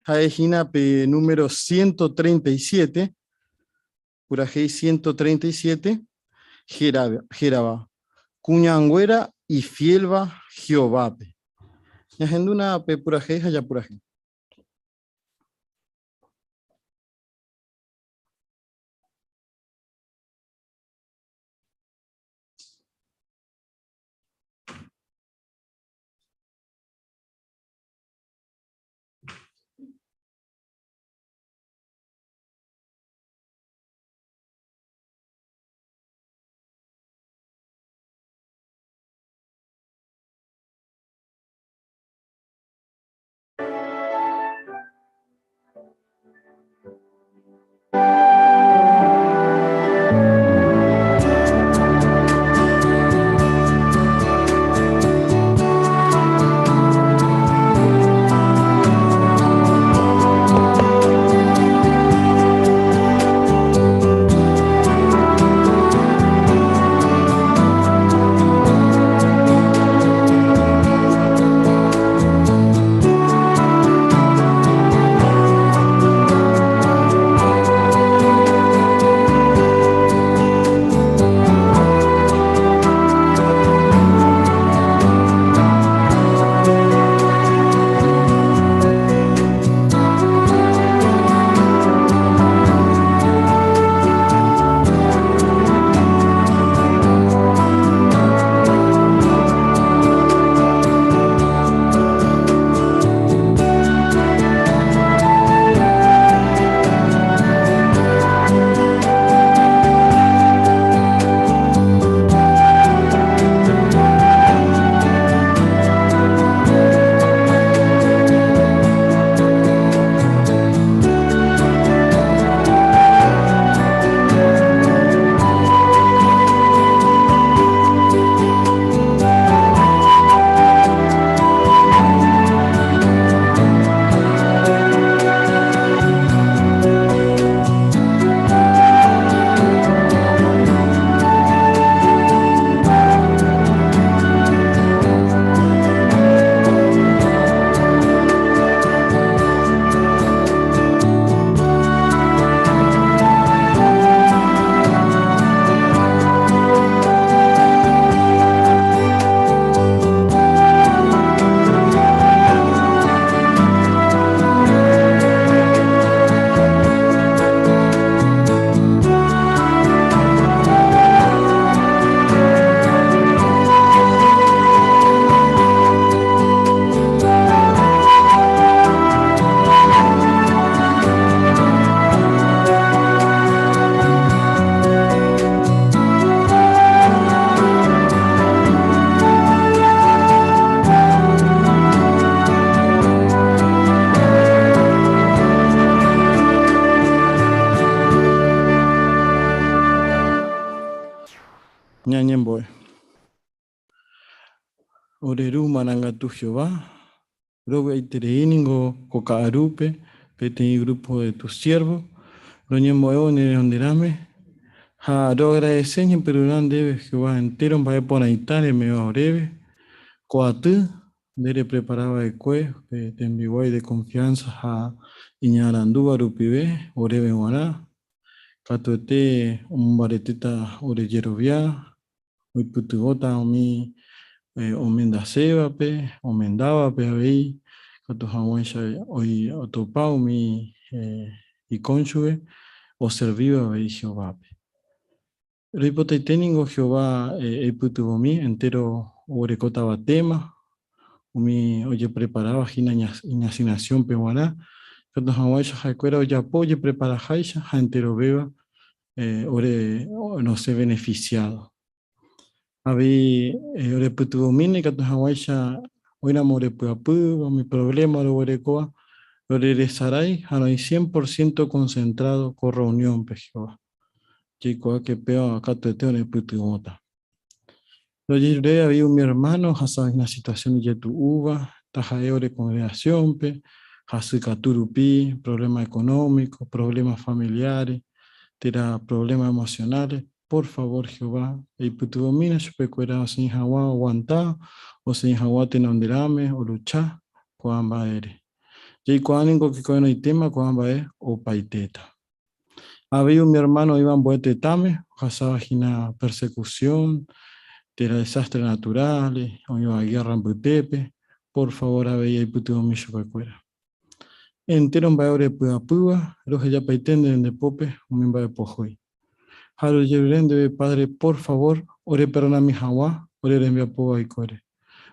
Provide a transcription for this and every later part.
Jaejinape número 137, Purajei 137, Jeraba, Cuñangüera y Fielba Jehovape. Yahenduna pe Purajei, Haya Purajei. Ñañemboe. Oreru Manangatu Jehová, Robe Itereiningo, Coca Arupe, Pete grupo de tus siervos, Roñemboe Neonderame, Ha do agradecer, pero no debe Jehová entero, va a poner itale, me va a breve, Coatú, dere preparaba de cue, te envió de confianza, a Iñarandu, Arupibe, Orebe Guará, Catuete, un bareteta, Oreyerovia, Uiputugota, Omi, Omendaceba, Omendaba, ahí, Catujahuencha, Oi, Otopau, mi, y cónyuge, o serviva, veí Jehová. Ripoteiteningo Jehová, Eputubomi, entero, Orecota Batema, Omi, oye, preparaba, Gina, Iñacinación, Pehuaná, Catujahuencha, Jacuera, oye, apoye, prepara Jaixa, entero beba, ore, no sé, beneficiado. Abi ore putuomini katuhawaisha oina more puapu, mi problema lo orecoa, ore resarai, hanoi 100% concentrado con reunión pejoa. Chico que peo acá te ne putuota. Lo diré había mi hermano, hasa en la situación de tu uva, tajae ore congregación pe, hasukaturupi, problema económico, problemas familiares, tira problemas emocionales. Por favor, Jehová, y putuomina chupecuera sin Jawa aguantado, o sin Jawa tenonderame, o luchar, cuamba ere. Y cuando que con el tema, cuando va o paiteta. Había mi hermano Iván Boetetame, pasaba una persecución, de desastres naturales, o iba a guerra en Butepe, por favor, había y puto micho cuecuera. Entero un baore pua pua, los ya paitenden de pope, un mimba de pojoy. Haro de padre, por favor, ore perona mi hawa, ore envía poa y core.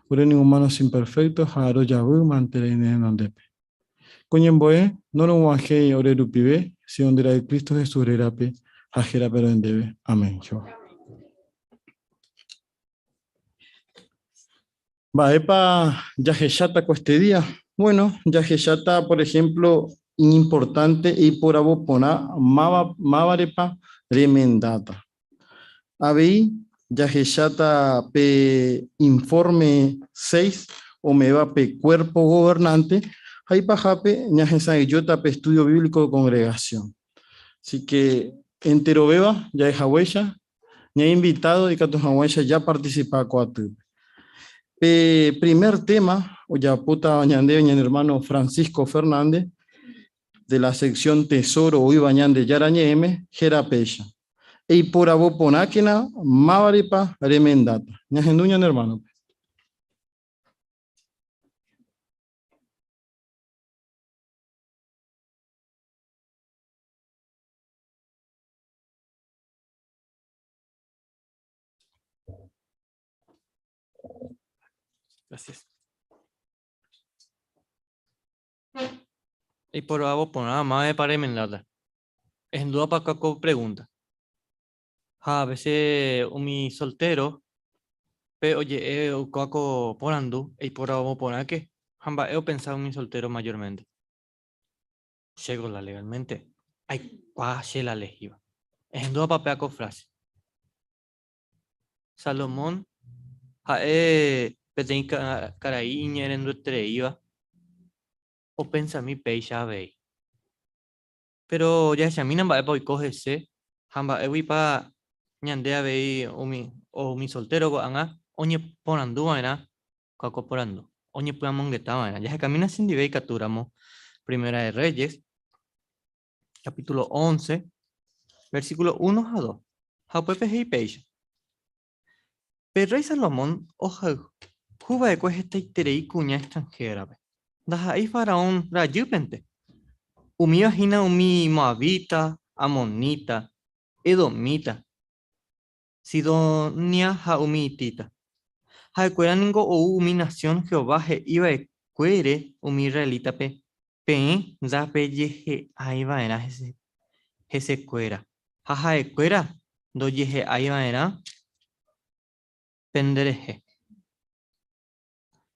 Ore ni humanos imperfectos, haro ya bu, mantere en ondepe. Coñen boe, no lo guaje ore rupibe, si donde era de Cristo Jesús rerape, ajera pero en debe. Amén. Va, epa, Yajeshata este día. Bueno, Yajeshata, por ejemplo, importante y por abopona, mavarepa, remendata. Ahí, Yajeshata pe informe 6, o me va pe cuerpo gobernante, ahí pajape, Yajeshayota pe estudio bíblico de congregación. Así que, entero beba, ya es huella, ya invitado y que tu ya participa con tu. Primer tema, o ya puta bañande, mi hermano Francisco Fernández, de la sección Tesoro, hoy bañande Yarañeme, Jerapeya. Y por aboponáquena, Mavaripa, Remendata. Ñajenduña, hermano. Gracias. Y por favor, por nada más de para nada. Es duda para que pregunta. A veces mi soltero, pero oye, coaco porando, y por favor, por que Jamba, he pensado en mi soltero mayormente. Llego la legalmente. Ay, cuase la legiva. Es duda para peaco frase. Salomón, petén caraíña en nuestra iba, o pensa mi peixa ve. Pero ya se a mí no va a poder cogerse, hamba ewi pa ñandea ve o mi soltero go anga, oñe porando vaina, caco porando, oñe puamongueta vaina. Ya se camina sin dive y capturamos Primera de Reyes, capítulo 11, versículo 1 a 2. Jaupepe y peixa. Pero rey Salomón, oja, juba de coge esta iterei cuña extranjera. Daja ahí faraón rayupente. Umi vagina umi moabita, amonita, edomita, sidonia ha umi tita. Ha cuera ningo o umi nación Jehová he iba e cuere umi israelita pe ya pe yeje aiva era ese cuera. Ha e cuera do yeje aiva era pendereje.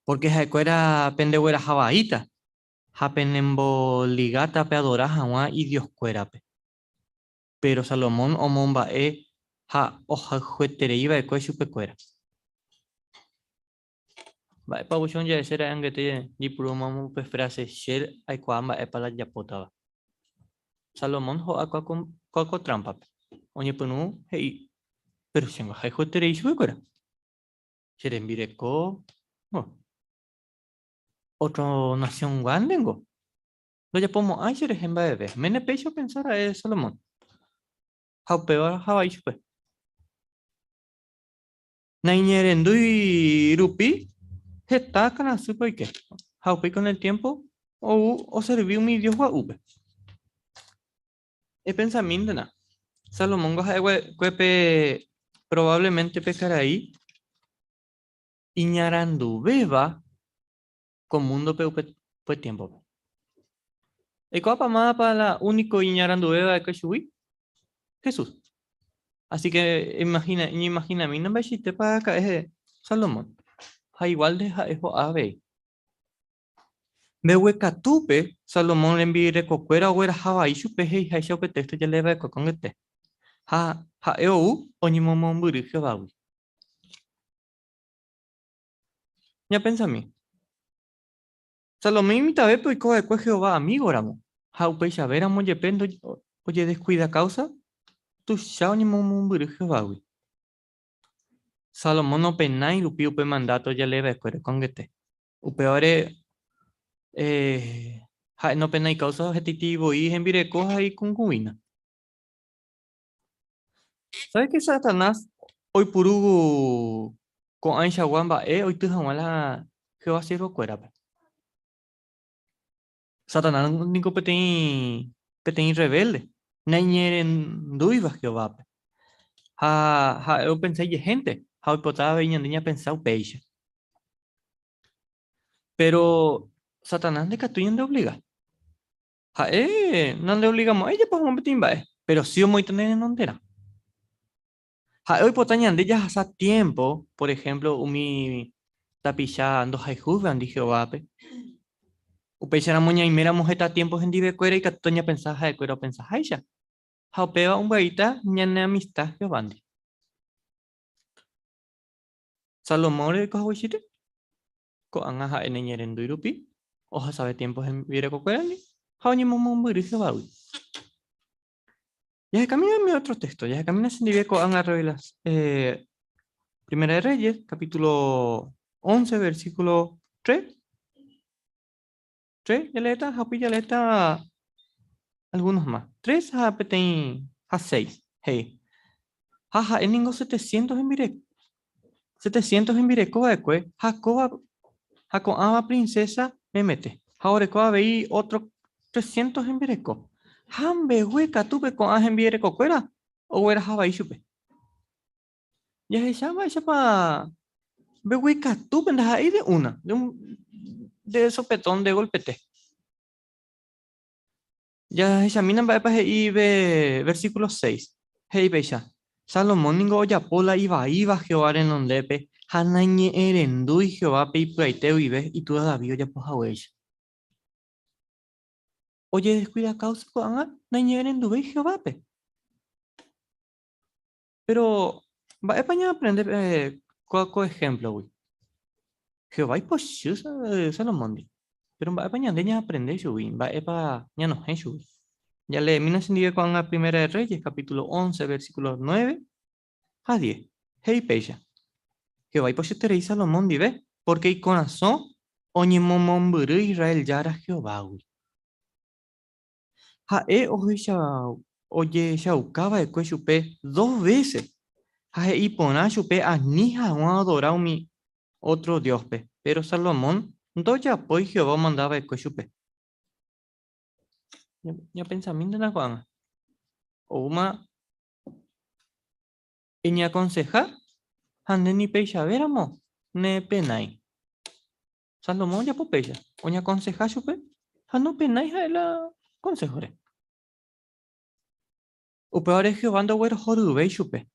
Porque ha cuera pendehuera jabaita. Ha penembo ligata pe adora jawa y Dios cuera pe. Pero Salomón o momba ha oja juetere iba e cueshu pe cuera. Vai pabuchon ya será angete di prumamu pe frase share ai kwamba e pala japotaba. Salomón ho akwa con trampa. Oñe punu hei pero senga hai juetere isu cuera. Seren vireko no. Otro nación guandengo. Lo ya pomo ay sere hemba bebé. Mene pecho pensar a Salomón. How peor how isu pe. Naiñerendui rupi está kana supo que Haupe con el tiempo o serviu mi Dios guaupe. El pensamiento na. Salomón cuepe probablemente pecarai iñarandu beba con mundo pues tiempo. El copa más para la único iñarandu beba de que Jesús. Así que imagina, mi no me chiste para acá es Salomón. Ha igual de eso ave. Behuecatupe, Salomón le envió recocuera o era Hawaii, chupeje y haisha que texto ya le va con este. Ha eu, oñimomon buri Jehová. Ya pensa a mí. Salomón imita ve pues coge Jehová amigo ramo. Ha upecha ver amo yependo oye descuida causa. Tu shao oñimomon buri Jehová. Salomón no penai lupi upe mandato ya le va con este. Upeore No pena y causa objetivo y en vire coja y concubina. ¿Sabes que Satanás hoy puru con Aisha Wamba hoy tu jamala que va a ser cuera? Satanás único petén rebelde. Nañeren duivas que va. Eu pensei de gente. Ha hoy potaba y niña pensado peixe. Pero Satanás de catuyen de obliga. No le obligamos a ella pues vamos a pero sí muy tener en ontera. Hoy potañan de ellas hace tiempo, por ejemplo, umi tapilla ando jaijuvan dije vape. Upechara moña y mera mujeta tiempos en dive cuera y catoña pensaja de cuero pensaja ella. Jaupeba un baita ñane amistad que bandi. Salomón de cojuchite. Ko anga en ñeren duirupi. Oja sabe tiempos en vire cocuera ni. Jaoñi momo muri se baui. Ya se camina mi otro texto. Ya se camina sin dive ko anga revelas. Primera de Reyes, capítulo 11, versículo 3. 3, ya le está, Happy ya le está algunos más. 3 a Petain, a 6. Hey. Jaja, en ningún 700 en Virek. 700 en Virecoa de Cue. Jacoba, Jacoaba princesa, me mete. Ahora coa veí otro 300 en Vireco. Hambe, hueca, tupe con ajen Vireco, cuera. O era Java y chupe. Ya se llama esa pa. Ve hueca, tupe, anda ahí de una. De sopetón de golpete. Ya examinan y ve versículo 6. Hey beya. Salomón ningo ya pola iba Jehová en ondepe. Hanañe erendu y Jehová pe ipuaiteo ibe y tú David ya poja wesh. Oye, descuida causa coanga, nañe erendu ve Jehová pe. Pero va a España aprender co ejemplo, güey. Jehová y pues Salomón di. Pero va a España de aprender, güey. Va a pa ya no es, güey. Ya le mina sin con la primera de Reyes, capítulo 11, versículos 9 a 10. Hey, peya. Jehová y pues te Salomón dive, porque y corazón, oñe momón buru Israel yara Jehová, güey. Oye, oye, shaukaba de kue chupe 2 veces. Y pona chupe a nija un adorado mi otro Dios, pe. Pero Salomón, no ya pues Jehová mandaba de kue chupe. Ya pensamiento en la Juan. O una, y ni aconsejar. Hande ni pecha veramo, ne penai. Salomón ya popeya. Oña conseja chupe. Hano penai ha la consejore. Upeore Jehová ando güero jorube chupe.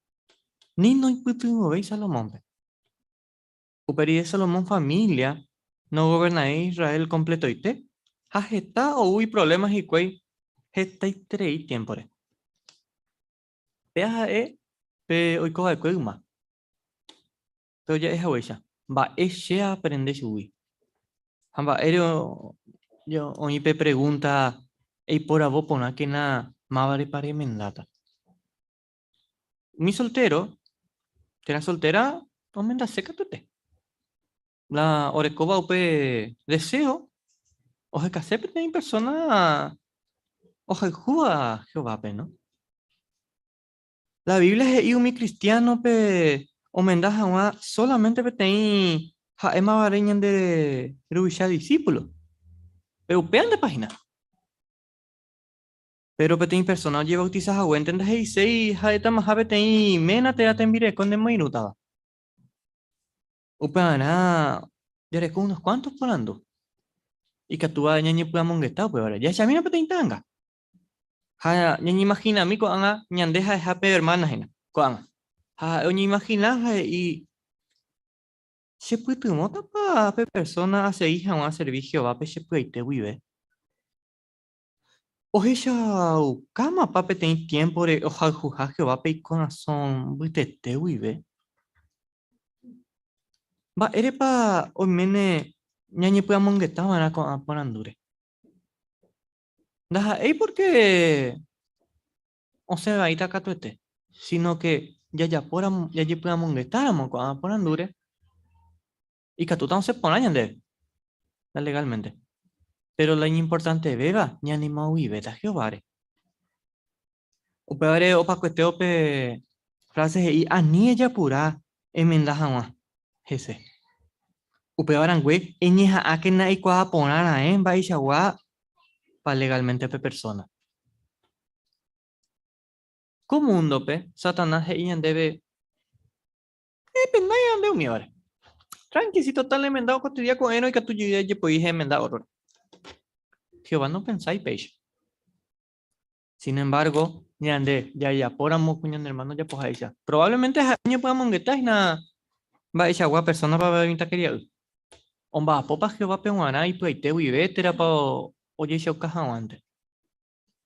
Ni no imputu ve Salomón. Uperi de Salomón familia. No goberna Israel completo y te. Hajeta o hubo problemas y cuey. Jeta y trei tiempo. Pea pe oiko de cuegma. Pero ya es huella. Va ese aprende subir. Hamba yo oí pe pregunta y por a vos pona que na mavare pare mendata. Mi soltero, tera soltera, aumenta seca tute. La orecoba upe deseo, oje casepe en persona, oje juga Jehová pe, ¿no? La Biblia es mi cristiano pe omendaja una solamente pe ten ja ema vareñan de rubisha discípulo. Pero pean de página. Pero petein persona lleva bautizas a Wenten de Heisei, Haeta Mahabetein, Mena te atembire con de Mainutaba. Upana, ya reco unos cuantos polando. Y que tú a ñañi pueda mongueta, pues ahora ya se mira petein tanga. Ha, ñañi imagina mi coanga, ñandeja de hape hermana jena, coanga. Ha, oñi imagina y se puede tu mota pa pe persona hace hija un servicio va pe se puede te vive. Oye, chao, cama pape tem tiempo de ojalá jujar que va pe corazón, viste te vive. Va, ere pa o mene ñañe pueda mongueta van a ponandure. Daja, porque o sea, ahí está catuete, sino que ya ya pueda mongueta con a ponandure y catuta no se pone legalmente. Pero la importante beba, ni anima beta Jehová. Upevare opa cueste ope frases y ani ella pura emenda jamás. Ese. Upevarangüe, eñeja a que na ikua ponara en baixagua pa legalmente pe persona. Como un dope, Satanás e debe. Penaya ande uniore. Tranqui, si total emendado cotidiano con eno y que tu ya podéis emendar otro. Jehová no pensáis peixe. Sin embargo, ya ande, ya, por amo cuñan hermano, ya pues ahí. Probablemente año podamos mongetar y nada. Va esa agua persona para ver vinta quería. Omba popa Jehová peguana y pues te vive tera pa oye se ocaja antes.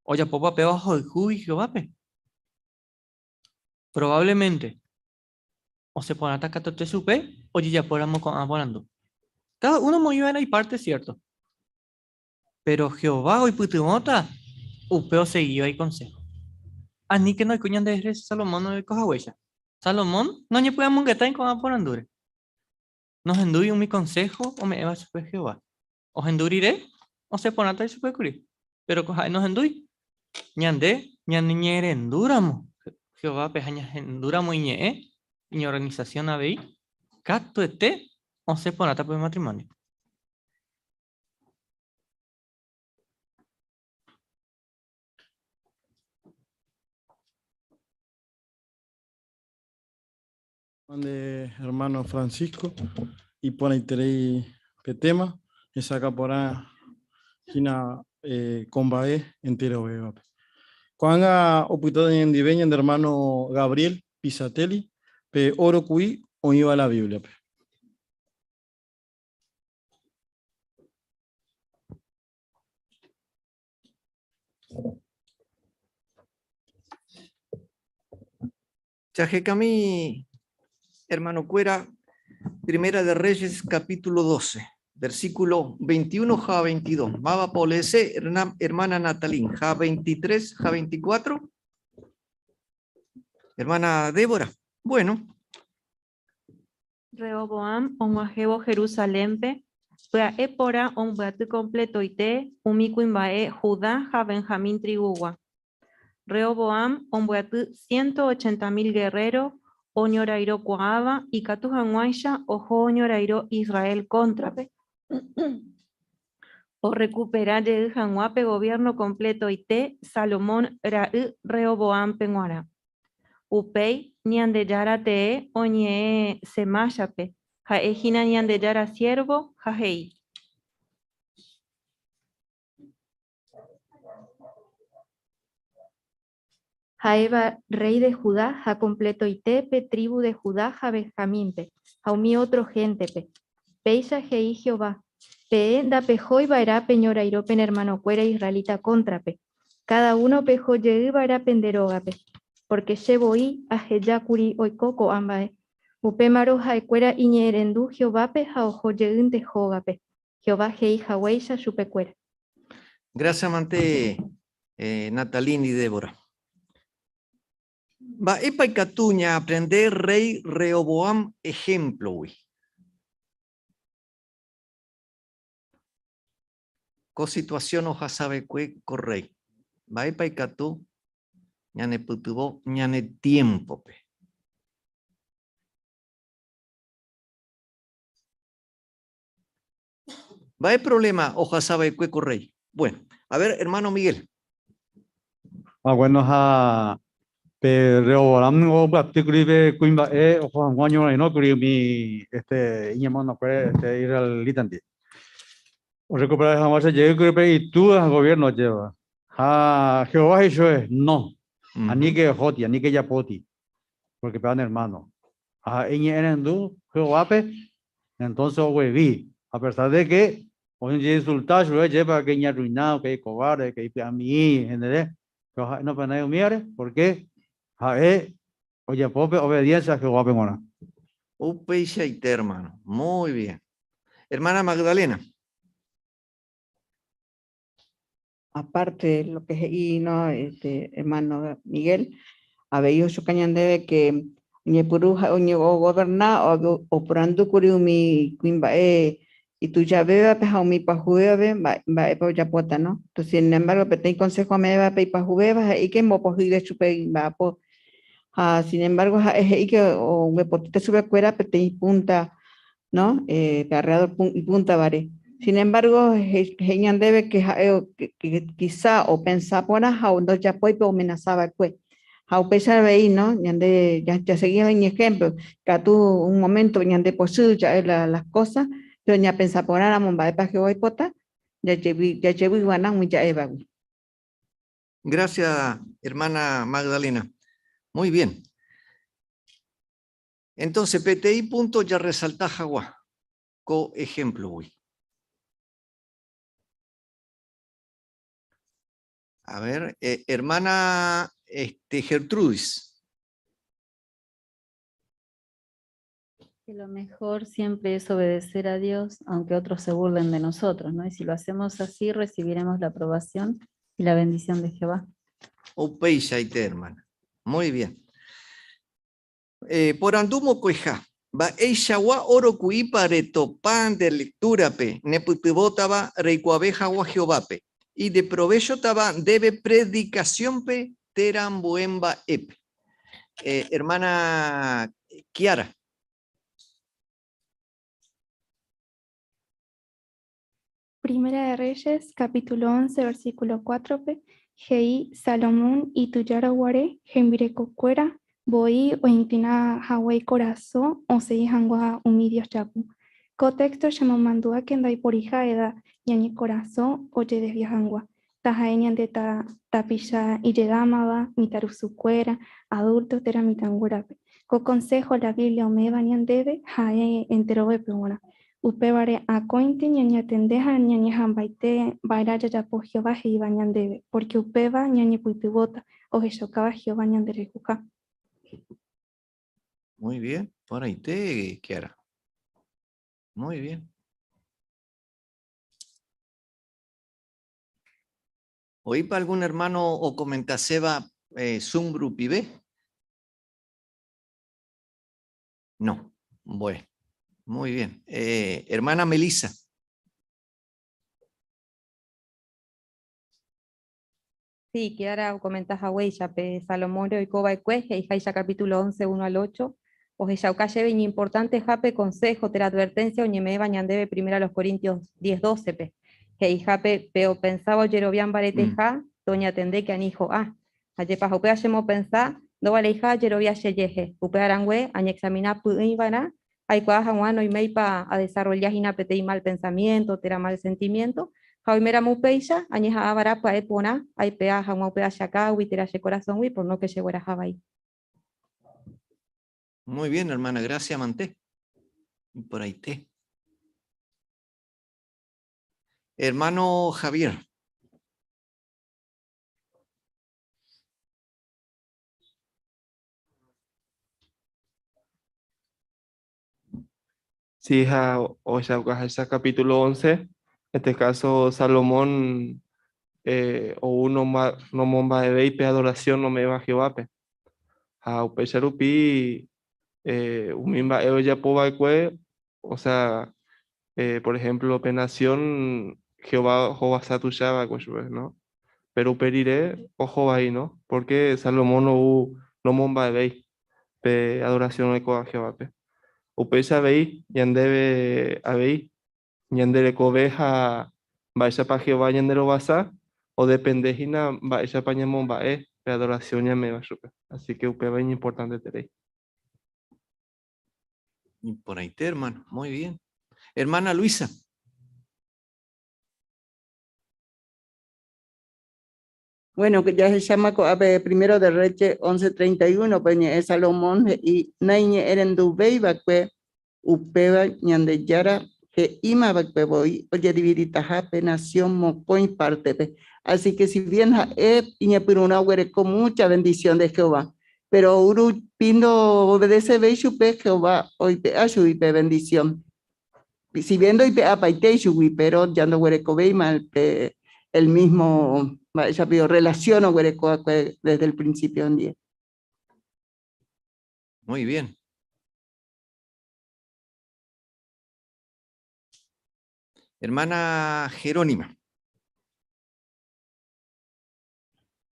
Oye popa pe bajo el jubi Jehová pe. Probablemente. O se pone atacar te supe, oye ya por amo con abonando. Cada uno muy bien y parte cierto. Pero Jehová hoy putimota, upeo seguido y consejo. Ani que no hay cuñan de Salomón no de coja huella. Salomón no ni podemos que estar con aponandure. Nos enduré un mi consejo o me eva super Jehová. Os enduriré o se pone a super curí. Pero coja nos enduré. Ñande, ñaniñere enduramo. Jehová pejaña enduramo y organización abei. Cato este o se pone a por matrimonio. De hermano Francisco y pone interés que tema y saca por ahí Gina Combae entero veo. Cuanga oputado en diveña de hermano Gabriel Pisatelli pe oro cui o iba a la Biblia. Chajecami, hermano Cuera, Primera de Reyes, capítulo 12, versículo 21 ja 22. Maba Polese, hermana Natalín, ja 23, ja 24. Hermana Débora, bueno. Rehoboam, onguajebo Jerusalempe, pea epora onguatu completo ite, umicuimbae Judá ja Benjamín tribugua. Rehoboam, onguatu 180,000 guerreros, oñorairo coaba y catujanguaisha, ojo oñorairo Israel contrape. O recuperar de Janguape gobierno completo ite, Salomón Rehoboam penguara. Upei ñandejara te oñe semáchape, ha ejina ñandejara siervo, hei. Jaeva, rey de Judá, ha completo itepe, tribu de Judá, ha Benjamínpe, ha umi otro gentepe. Peisa hei Jehová, pe da pejoi vaera peñora iropen hermano cuera israelita contrape. Cada uno pejo llegue vaera penderogape. Porque llevoí a Heyakuri oikoko ambae. Upemaro haekuera iñerendu Jehovape haojo yegunte jogape. Jehová hei haweisha chupecuera. Gracias, amante Natalín y Débora. Va epa y catuña aprender rey Rehoboam ejemplo, uy. Co situación hoja sabe que correy. Va epa y catu. Ñane putubo, ñane tiempo. Pe. Va el problema, hoja sabe que correy. Bueno, a ver, hermano Miguel. Bueno, Rehoboam o Batikuri be Kuimba o Juan Guaño no Kuri mi Iñamón no puede ir al Litandi. O recuperar jamás llegue y tú al gobierno lleva. Jehová eso es no. Ani que Joti, ani que Yapoti. Porque pegan hermano. En Jehová pe. Entonces, vi. A pesar de que hoy en insultar, lleva que ya arruinado, que cobarde, que a mí, ¿entendés? No para nadie humillar, porque oye, pobre obediencia a Jehová Pemona. Upeichaite, hermano. Muy bien. Hermana Magdalena. Aparte de lo que es no, hermano Miguel, habéis ocho cañan debe que ni puruja o ni gobernar o por ando curiumi cuimba y tú ya ves, pues a mi pajueve, va, pues ya puesta, ¿no? Entonces, sin embargo, pues te consejo a me va a pajuve, y que mo pues ir chupe, va, pues, sin embargo, es ahí que, o me potete sube cuera, pues te punta, ¿no? Alrededor y punta, vare. Sin embargo, genial debe que quizá o pensar por ajá, o no ya puede amenazaba, pues. A pesar de ahí, ¿no? Ya seguía en ejemplo, que tú un momento, ñande por su, ya las cosas, pero ya pensar por ahora, momba, para que voy pota, ya llevo igual, ya eva. Gracias, hermana Magdalena. Muy bien. Entonces, PTI punto ya resalta Jaguá. Co ejemplo, güey. A ver, hermana Gertrudis. Que lo mejor siempre es obedecer a Dios, aunque otros se burlen de nosotros, ¿no? Y si lo hacemos así, recibiremos la aprobación y la bendición de Jehová. Opeisaite, hermana. Muy bien. Por andumo coija. Va eishawa oro kui pareto pan de lectura pe. Neputibotaba reikuabe jawa Jehová pe. Y de provecho taba debe predicación pe terambuemba ep. Hermana Kiara. Primera de Reyes, capítulo 11, versículo 4p. Jei Salomón y tuyara guare, gembireco cuera, boí o inclina Hawái corazón, o se hangua humidios chapu. Contexto llama mandua que andai por hija eda, ñañi corazón, oye de viajangua. Tajaenian de tapilla y llegama mitarusu cuera, adulto tera mitangurape. Co consejo la Biblia o me bañan debe, jae entero de peona. Upevare acointe ñaña tendeja ñaña hambaite bairaya ya po Jehová y bañan debe, porque upeva ñaña puitibota o jeshokaba Jehová ñandere kuka. Muy bien. Por ahí te, Kiara. Muy bien. ¿Oí para algún hermano o comentaseba Zumbru Pibe? No. Bueno. Muy bien. Hermana Melissa. Sí, que ahora comentas a Huella, pe Salomón y Coba y Cueje, y Jaisa capítulo 11, 1 al 8. O Ella calle veña importante, jape, consejo, ter advertencia, oñeme bañandebe primero a los Corintios 10, 12, pe. Que jape, peo pensaba, Jerobián bareteja, doña tende que anijo, ayepa jope hacemos pensar, no vale hija, Jerobia yeje, upe arangüe, aña examinar puibana, hay cuaja guano y meipa a desarrollar inapete y mal pensamiento, tera mal sentimiento, Jaimera Mupeisha, añeja avara pa epona, ay pea, jamau pea shaka, witera she corazón, wi, por no que se fuera jabay. Muy bien, hermana. Gracias, Manté. Y por ahí te. Hermano Javier. Sí, Oshawgahasha capítulo 11, en este caso Salomón, o uno no momba de veipe adoración no me va Jehová pe. A upecharupi, umimba eo ya o sea, por ejemplo, penación Jehová satushaba, ¿no? Pero periré, ojo ahí, ¿no? Porque Salomón no momba de vei, pe adoración no a Jehová pe. Upesa vei, yandebe a vei, ñandere cobeja vaya pa Jehová ñandero basa o depende hina vaya pa ñamon bae pe adoración ñame va supe. Así que upe va importante terei. Y por ahí te, hermano. Muy bien. Hermana Luisa. Bueno, que ya se llama primero de Reyes 11:31, pues es Salomón y Naine eren dubei bakwe upeba ñande yara que ima bakwe boy oye dividita jape nación mocoin parte pe. Así que si bien iña piruna huere con mucha bendición de Jehová, pero uru pindo obedece ve chupe Jehová hoy pe ashu pe bendición. Si viendo y pe apaite shuwi, pero ya no huere con mal pe el mismo ya pido relaciono desde el principio en día. Muy bien. Hermana Jerónima.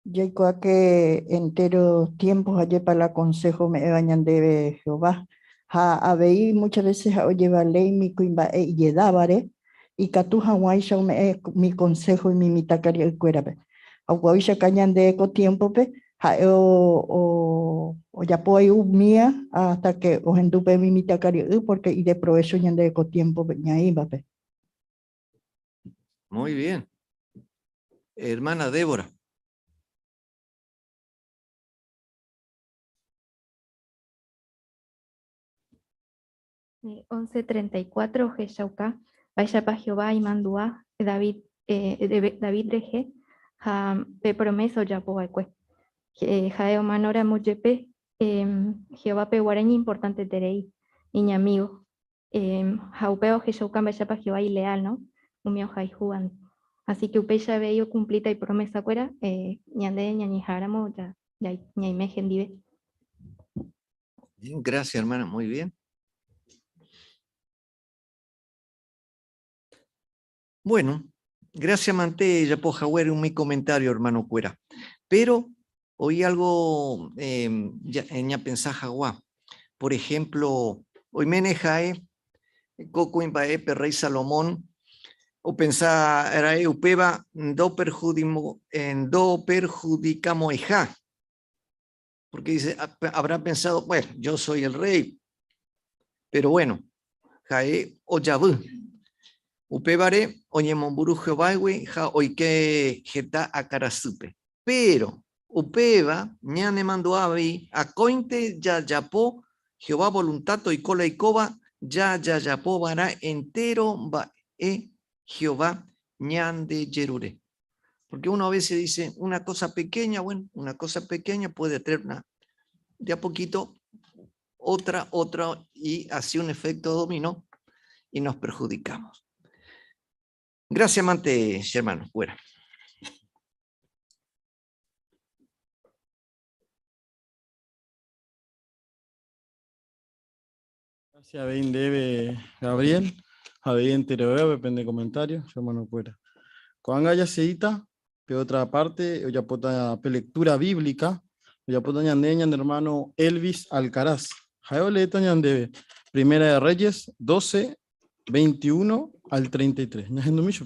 Yaiko que enteros tiempos allí para el consejo me bañan de Jehová. Habéis muchas veces lleva ley mi cuimba y yedábare y catuja guaisha mi consejo y mi mitacaria y cuerabe. Aguaisha cañan de eco tiempo pe o ya puedo mía hasta que os endupe mi mitacaria porque y de provecho ñan de eco tiempo ñaíba pe. Muy bien. Hermana Débora. 11:34 Jeshauká, vaya para Jehová y mandúa David Rege, pe promeso ya poacue. Jaeo manora mujepe, Jehová pe guaraña importante terei, niña amigo. Jaupeo Jeshauká vaya para Jehová y leal, ¿no? Umio jai juan. Así que upeya veio cumplita y promesa fuera, ñande ñañijaramo ya ñaimejen dive. Bien, gracias, hermana, muy bien. Bueno, gracias Mante, ya puedo jaguar en mi comentario, hermano Cuera. Pero hoy algo ya pensá jaguá. Por ejemplo, hoy menejae, coco imbae, rey Salomón, o pensá era upeba, do perjudicamos ejá. Porque dice, habrá pensado, bueno, yo soy el rey. Pero bueno, jae o yabú. Upebare, oñemomburu jehovaiwe, ja oike jeta akarasupe. Pero, upeba, ñane mando avi, acointe ya yapo, Jehová voluntato y cola y coba, ya yapo vara entero va Jehová ñande yerure. Porque uno a veces dice una cosa pequeña, bueno, una cosa pequeña puede tener una, de a poquito, otra, y así un efecto dominó y nos perjudicamos. Gracias, Mante, hermano. Fuera. Gracias, bien debe Gabriel. Javier entero depende de comentarios. Hermano, fuera. Cuando haya cita, de otra parte, ya puta lectura bíblica, ya puta ñandeña, hermano Elvis Alcaraz. Jaole debe. Primera de Reyes 12, 21 al 33. ¿No es en mucho?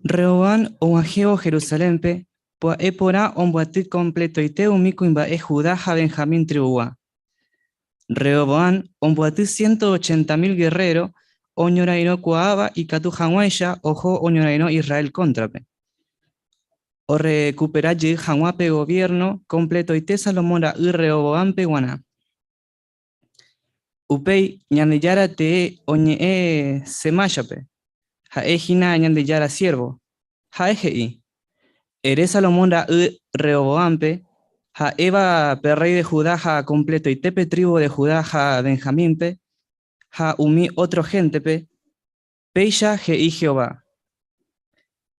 Rehoboam oajeo Jerusalempe, po epora ombuatit completo ite umico imba Judá a Benjamín tribuá. Rehoboam ombuatit 180.000 guerreros, oñoraino coaba y catujanguaya, ojo oñoraino Israel contrape. O recuperar janguape gobierno completo ite Salomón y Rehoboam peguana. Upei ñandillara te oñe semayape. Jaejina ñandillara siervo. Jaejei. Ere Salomón Rehoboampe. Ja Eva rey de Judá ja completo y tepe tribu de Judá ja Benjamínpe. Ja umi otro gentepe. Peya jei Jehová.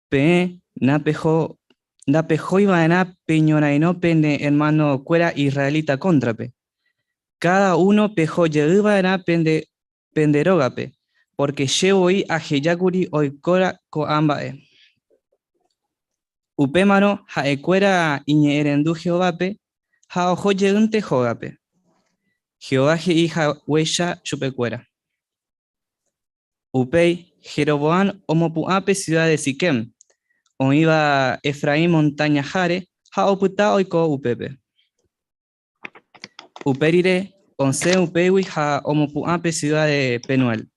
Pe napejo iba en peñonaino pene hermano cuera israelita contrape. Cada uno pejo iba en penderógape. Porque llevo y a Jeyakuri oikora coambae. Upémano ja ecuera iñe erendu Jehovape, ja ojo yeunte jogape. Jehová je hija huella chupecuera. Upei, Jeroboam omopuape ciudad de Siquem, o iba Efraín montaña jare, ja oputa oiko upepe. Uperire, once upewi ja omopuape ciudad de Penuel.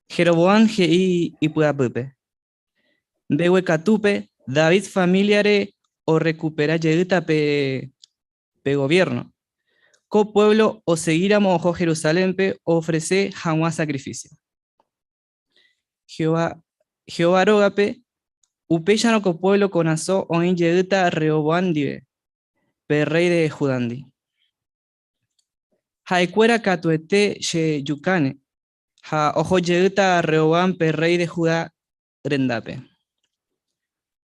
Jeroboam je ipuapupe. Bewe catupe, David familiare o recupera yeguta pe gobierno. Co pueblo o seguiramos ojo Jerusalén pe ofrece jamás sacrificio. Jehová rogape, upeyano co pueblo conazo o in yeguta Rehoboam dive, pe rey de Judandi. Jaecuera catuete ye yucane, ja ojo yeguta Rehoboam pe rey de Judá rendape.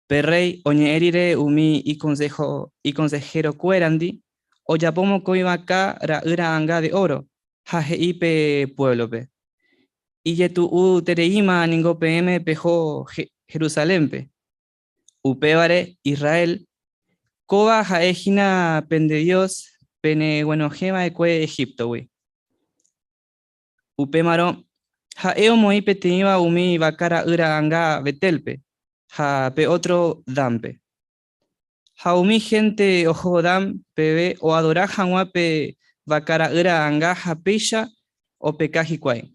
Perrey oñerire umi y consejero cuerandi, oyapomo coivaca ra ira anga de oro, jajeipe pueblo pe. Y yetu u tereima ningo pm pejo Jerusalén pe. Upevare Israel, koba jaejina pende Dios, pene buenojema ekue Egipto we. Upemaro, jaeo moipe teiva umi bakara ira anga betelpe. Ja pe otro dampe. Ja umi gente ojo dam pebe o adora janguape bakara ira anga ja peisha o pekaji kwai.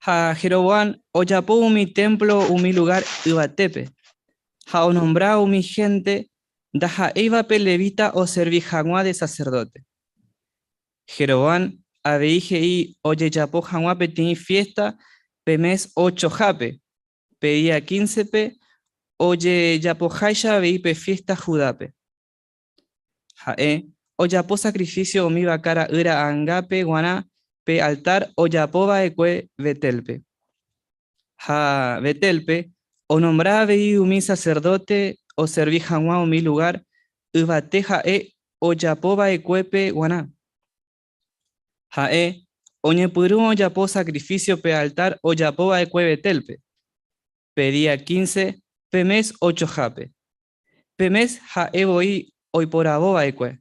Ja Jeroboam o yapo umi templo umi lugar ibatepe. Ja o nombra umi gente da ja eiva pe levita o servi jangua de sacerdote. Jeroboam abeije y oye yapo janguape tini fiesta pe mes 8 jape. Pedía 15 pe, oye yapo jaisha veipe fiesta judape. Jae, o yapo sacrificio mi bakara ira angape guana pe altar o yapo baekue betelpe. Ja betelpe, o nombraba vei umi sacerdote o serví jangua mi lugar, ubate jae o yapo baekuepe guana. Jae, oñe puru o yapo sacrificio pe altar o yapo baekue betelpe. Pedía 15, pemes 8 jape. Pemes ja eboi hoy por aboba ekue.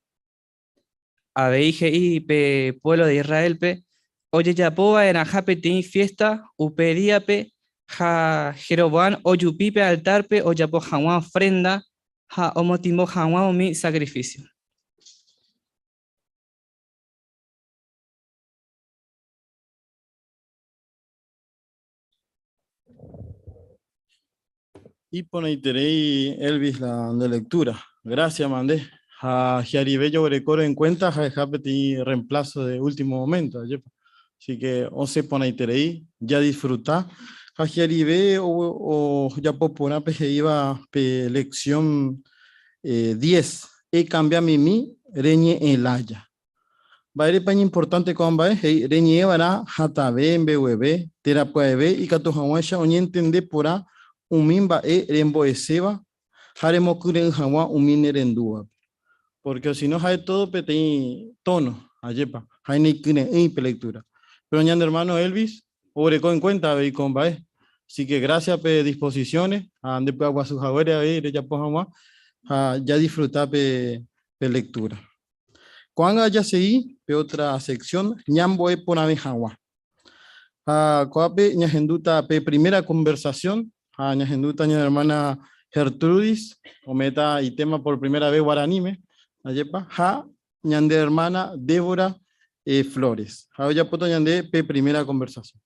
Abeije y pe pueblo de Israel pe, oye yapoba en jape tini fiesta, upedía pe, ja Jeroboam o yupipe altar pe, o yapo janwa ofrenda, ja omotimo janwa mi sacrificio. Y poneiterei Elvis la de lectura. Gracias, mandé. A Jiaribello Brecoro en cuenta, ja japeti reemplazo de último momento. Así que 11 poneiterei, ya disfrutar. A Jiaribe o ya popona pe iba pe lección 10. E cambia mimi, reñe el haya. Baile paña importante con bae, reñe vara, jatabe, mbwebe, terapuebe, y catojahuasha, oñe entende pora. Umimba rembo eseba, haremos curen jawa umine rendúa. Porque si no hay todo pete tono, ayepa, hay ni curen lectura. Pero ñan hermano Elvis, obreco en cuenta ve con bae. Así que gracias pe disposiciones, a ande pe agua su jaguere a ver ya pojama, ya disfrutar pe lectura. Cuando haya seguí pe otra sección, ñambo e poname jawa. Coape ñajenduta pe primera conversación. Ñajenduta ña hermana Gertrudis, ometa y tema por primera vez guaranime, ayepa, ñande hermana Débora Flores. Ya poto ñande pe primera conversación.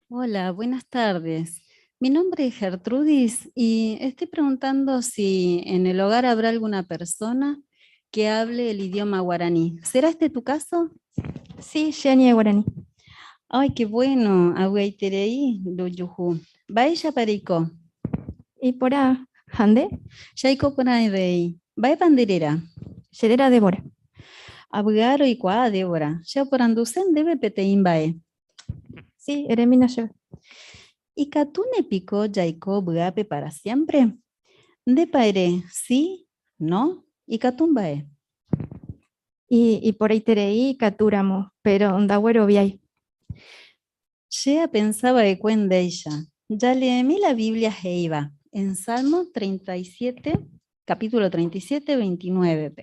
Hola, buenas tardes. Mi nombre es Gertrudis y estoy preguntando si en el hogar habrá alguna persona que hable el idioma guaraní. ¿Será este tu caso? Sí, Shania Guaraní. Ay, qué bueno. Aguaiterei lo yuju. Baisha pariko. ¿Y por ahí, Hande? Shaiko ponaibei. Bai banderera. Shedera Débora. Abugaro y kwa Débora. Ya por anducen debe petein bae. Sí, Eremina yo. ¿Y Katune pico Jaiko bugape para siempre? De paire, sí, no, y Katumbae. Y por ahí tereí Katuramo, pero ondagüero viay. Shea pensaba de cuenta ella. Ya leí la Biblia Heiva en Salmo 37, capítulo 37, 29.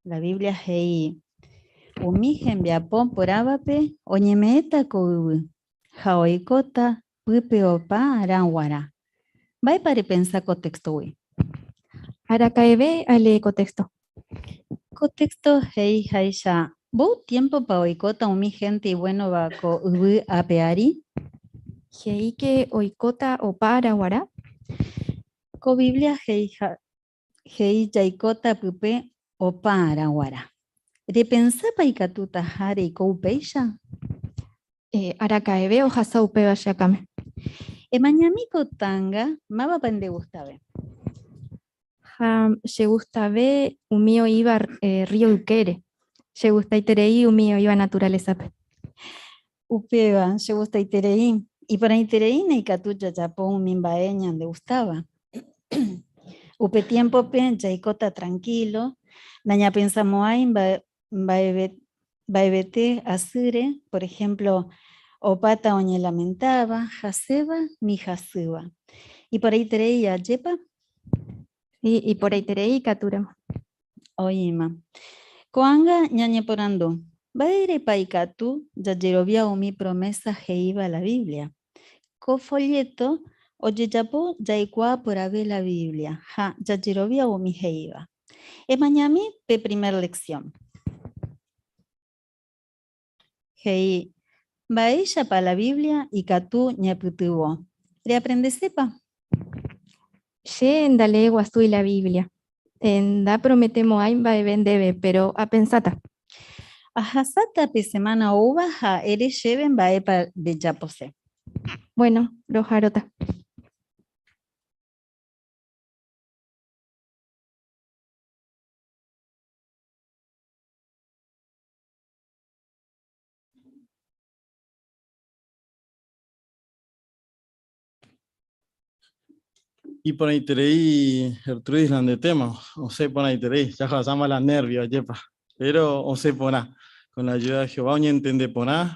La Biblia Hei. Umijen viapón por abape, oñemeeta koubu. Jaoikota, pupe opa aranguara. Vai para pensar contexto hoy. Aracaebe ale contexto. Contexto hei haisha. ¿Vos tiempo pa oikota umi gente y bueno va ko ubu apeari? Heike oikota opa aranguara. Ko Biblia hei jaikota pupe opa aranguara. ¿Repensa pa ikatuta hare y koupeisha? Aracaebe o hasaupe vayakame. Emañamico tanga, maba pande gustabe. Se gustabe umio iba río Uquere. Se gusta iterei umio iba naturaleza. Upeba, se gusta itereí. Y para itereí, ne catucha chapón mimbaeña le gustaba. Upe tiempo pe, jaicota tranquilo. Naña pensamos ahí, baebete asire, por ejemplo, opata oñe lamentaba, jaseba ni jasuba. Y para itereí, yepa. Y por ahí terei caturemos. Oima. Coanga ñañe porando. Baire paikatu, yayerovia mi promesa heiva la Biblia. Co folleto, oye yapo, yaikua por ave la Biblia. Ja, yayerovia mi heiva. Mañami, pe primera lección. Hei, baisha pa la Biblia y catu ñaputuvo. ¿Reaprende sepa? Ye en dale guastú y la Biblia. En da prometemos ahí va debe, pero a pensata. Ajasata pe semana uva ja ere lleven baepa de yapose. Bueno, los jarota. Y por ahí tenéis Gertrudis de tema, o sé por ahí tenéis, ya pasamos las nervios, yepa. Pero o sé por ahí, con la ayuda de Jehová, oye entiende por ahí,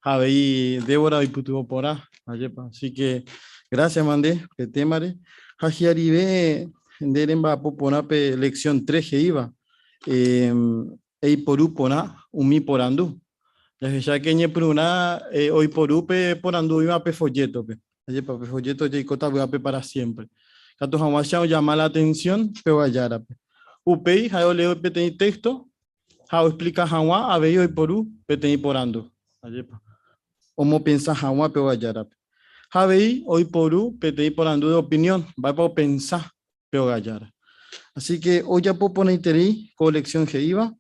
habéis Débora y putuvo por ahí, yepa. Así que gracias, mandé, que temare. Hajiaribe, deremba poponape lección 3 que iba, ei poru pona, umi porandu. Ya que ñe pruna, hoy porupe porandu iba pe folleto, pe. Yepa, pe folleto, yeicota para siempre. Kato hamashao llama la atención, pero allá. Upei, hayo leo peteni texto, hao explica hawa, abeyo y poru, peteni porando. Ayepa. Como piensa hawa, pero allá. Habei, hoy poru, peteni porando de opinión, va para pensar, pero allá. Así que hoy ya puedo poner interés, colección que iba,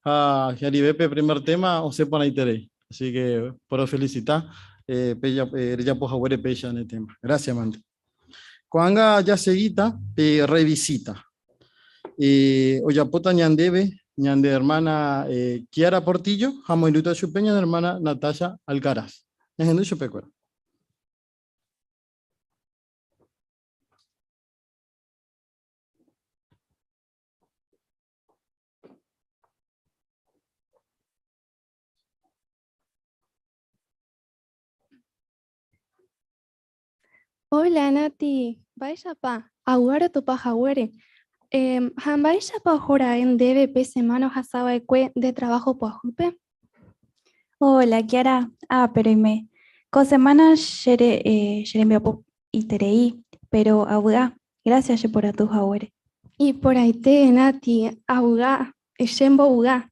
a Jaribepe, primer tema, o se pone interés. Así que, por felicitar, ya puedo jugar pecha en el tema. Gracias, Mante. Cuando ya seguita, revisita. Oyapota ñandebe, ñande hermana Kiara Portillo, Jamoiluta Chupeña, hermana Natasha Alcaraz. Ñajendu Chupecuera. Hola Nati, vaya pa, aguara tu paja huere. Vaya pa jora en debe pe semana hasaba de trabajo pa jupe. Hola, Kiara. Pero me. Semana me po iterei, pero abuga. Gracias por a tu jawere. Y por ahí te Nati, abuga, eshembo uga.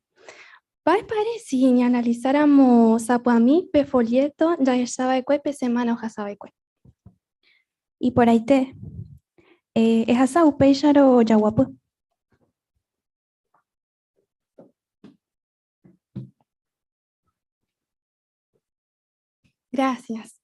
Vai pareci ni analizáramos a mí pe folleto ya estaba pe semana hasaba Y por ahí te. Es asa upeyaro yaguapu. Gracias.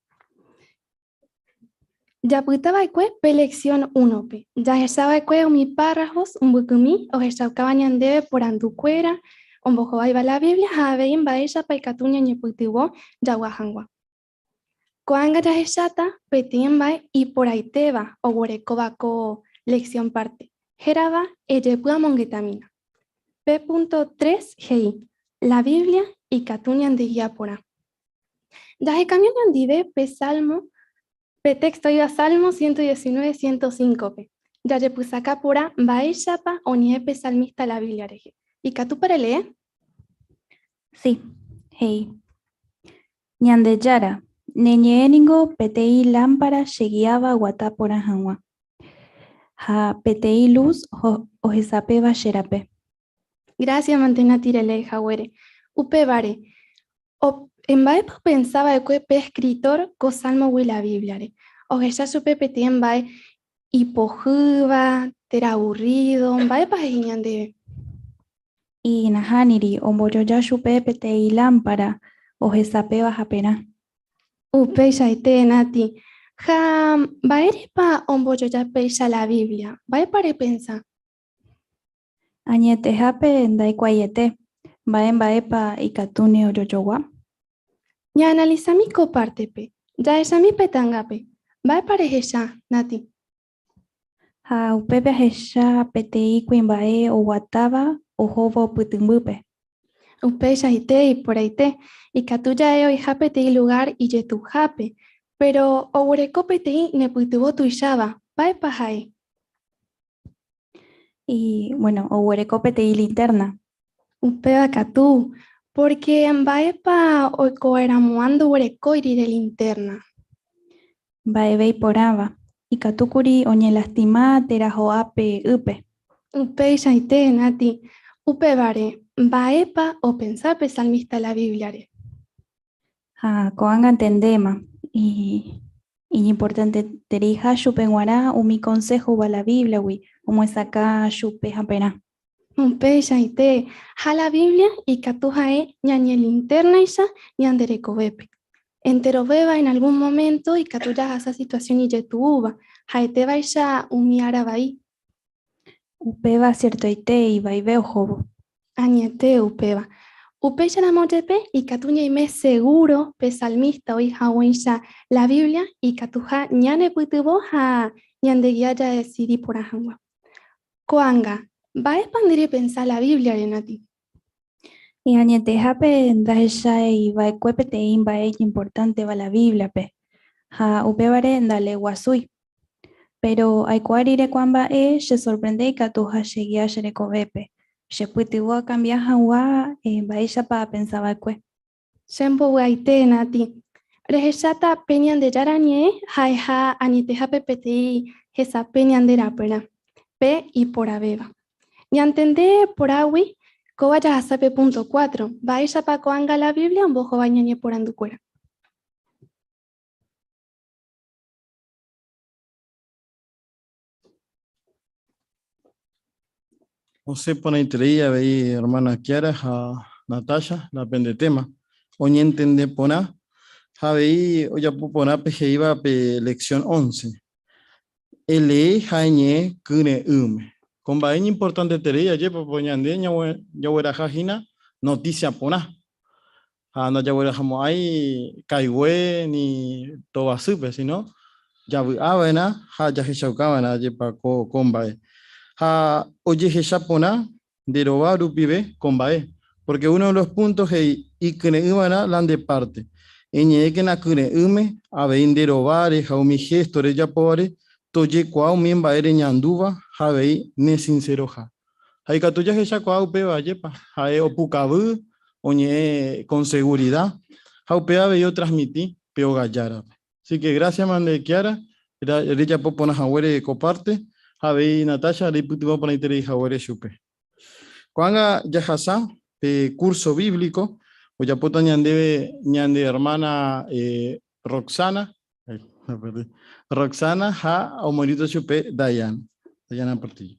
Ya putaba pe lección 1 pe. Ya estaba mi párrafos, un bucumi, o estaba debe por anducuera, un bojo iba la Biblia, a ver en baella pa catuña ni putivo, ya guajangua. Coanga ya estata, petiemba y por ahí te va, o guarecobaco lección parte. Geraba, ella mongetamina. P.3 GI, la Biblia y catuña de guía pora. Ya camión andive pe salmo, pe texto iba salmo 119, 105 pe. Ya le puse acá pura, baeshapa o niepe salmista la Biblia reje. ¿Y que tú para leer? Sí, hey. Ñandeyara, neñeningo petei lámpara lleguiaba guatapora hanwa. Ha petei luz o jesape basherape. Gracias, mantena tirele, jawere. Upe vare. O en bae pensaba de que escritor co salmo de la Biblia. O ya supe peti en bae y pojuba, era aburrido, bae pa de. Y nahaniri, o moyo ya supe petei lámpara o jesape bajapena. Upe ya ite nati. Ja, bae pa omboyo ya peisa la Biblia. Bae pare pensa. Añete jape en dai cuayete. Bae pa y catune o yoyowa. Ya analiza mi coparte, pe. Ya esa mi petanga, pe. Va pareja ya, Nati. Ha upepe hesha PTI kuimbae o wataba o hobo putumbupe. Upe ya y por ahí te. Y catuya eo y japete lugar y ye tu jape. Pero o hureco pete ne putubo tu ishaba. Va pajae. Y bueno, o huereco PTI linterna. Upe acatú. Porque en baepa o coeramuando huereco y de linterna. Baebei poraba. Y katukuri oñe lastima terajo ape upe. Upe ya Nati. Upe vare. Baepa o pensar pe salmista la Biblia. Ha coanga entendema. Y importante terija chupenguará o mi consejo va la Biblia, wi. Como es acá chupe japera. Upe ya ja la Biblia y catujae ñañe linterna isa ñandereco bepe. Entero beba en algún momento y catuya esa situación y ye tu uva. Jaete vaisa umiara bai. Upeba cierto ite y vaiveo jobo. Añete upeba. Upe ya la mojepe y catuña y me seguro pe salmista o hija ya la Biblia y catuja ñane puitubo ja ñande guiaya decidi por ajangua. Coanga, va a expandir y pensar la Biblia, Renati. Y añete jape daesha y va cuepete imba importante va la Biblia pe. Ha upebare dale guasui. Pero hay cuarire cuamba se sorprende y catuja lleguía a cobepe. Se puitubo a cambiar hawa vaisha pa pensaba que. Sempo guaite, Nati. Rejeshata peñan de yaranie, jaeja añeteja pepeti, jesa peñan de rapera. P y por abeba. Y entendé por agui, cobaya a sape punto 4. Vaisha pa coanga la Biblia, un bojo bañañe por anducuera. No sé, por ahí traía, veí hermana Kiara, a Natasha, la pendetema. Oñe entende pona, ja veí, oya pupona, peje iba pe lección 11. Ele, jañe, kune ume. Con baña importante tería, ye, poñande, ya huera jajina, noticia pona. No ya huera jamo ahí, caigüe, ni toba supe, sino, ya avena, ja ya jechaucabana, ye pa con bae. Ha oye japona de robar pibe con bae, porque uno de los puntos es y que ne umana lan de parte en que na kune ume a vein de robar ha mi gesto de ya pobre toye kwa un baere ñanduva ha vei ne sincero ha hay que tuya que kwa upe yepa ha opukabu oñe con seguridad ha upe a yo transmití peo gallara. Así que gracias mande Kiara era ya popona hawere coparte Javi Natasha, le putimos para interés Javier Shupe. Cuando ya hasa curso bíblico, o ya puto ñande hermana Roxana, Roxana ha o morito Shupe Diana Portillo.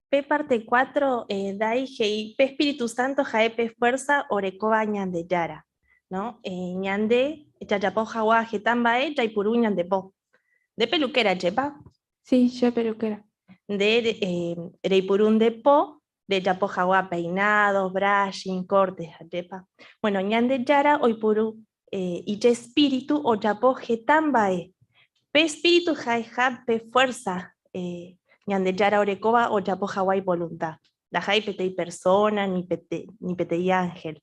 P parte 4, Dai Hei, P Espíritu Santo, Jaepe Fuerza, Orecoba Ñande Yara, ¿no? Ñande, Chachapo Jawa, Getambae, Chaipuru Ñande Po. De peluquera, Chepa. Sí, yo peluquera. De Reipurún de Po, de Chapo Jawa, peinados, brushing, cortes, Chepa. Bueno, Ñande Yara, Oipuru, y Che Espíritu, o Chapo Getambae. P Espíritu, Jaeja, P Fuerza, ñande yara orecoba o yapo Hawái voluntad. Dajai petei persona, ni petei ángel.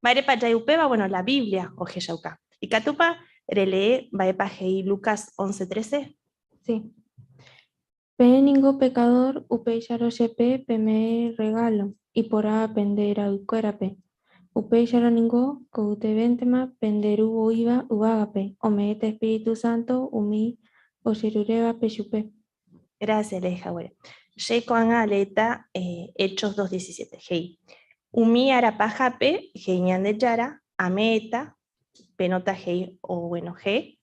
Maire pachai upeba, bueno, la Biblia o jeshauka. Y catupa relee baepa hei Lucas 11:13. Sí. Pe ningún pecador upe yaro shepe peme regalo y por a pender a uquerape. Upe yaro ningo coute ventema penderu uiva uagape. O meete Espíritu Santo umi o shirureba peshupe. Gracias, Leja, güey. Shekoan aleta, Hechos 2:17. Hey. Umi arapajape, genian de yara, ameta, penota hey, o bueno, he.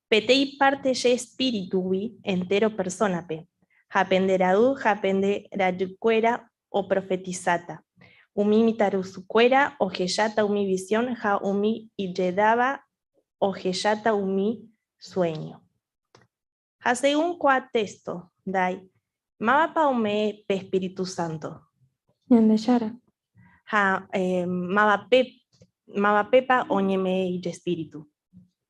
Petei parte ye espíritu, entero persona pe. Japenderadu, japenderayucuera o profetizata. Umi mitarusucuera o geyata umi visión, ja umi y yedaba o Heyata umi sueño. Ha según cuál texto, dai, maba paume pe Espíritu Santo. Ñandeyara. Ha maba pepa oñeme y espíritu.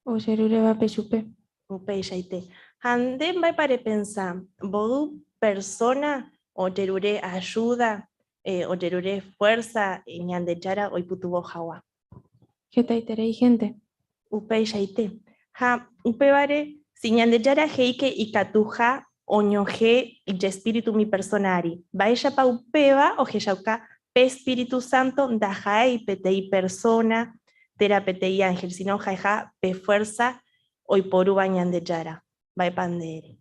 O Yerureba Pechupe. Upe yaite. Hande vai para pensar, bodu persona o yerure ayuda, o yerure fuerza, ñandechara o iputubo jawa. Getaitere y gente. Upe yaite. Ha upe vare, si ñandechara heike y katuja, oñoje y espíritu mi personari. Vaya pa upeva o jeyauka pe Espíritu Santo, dajai petei persona, terapetei ángel, sino jaja pe fuerza, hoy por ñandechara. Vai pandere.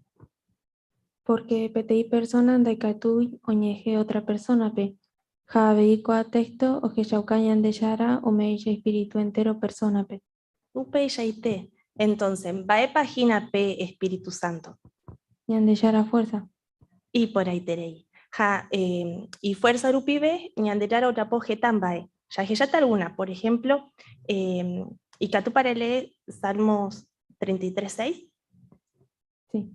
Porque petei persona daikatui oñeje otra persona pe. Javeiko a texto o que yauka ñandeyara o meille espíritu entero persona pe. Upe yaite. Entonces, va página P Espíritu Santo. Ñandeyara fuerza. Y por ahí terei. Ja, y fuerza rupibe, ñandeyara otra poje tambae. Ya está alguna, por ejemplo, y que tú para leer Salmos 33:6. Sí.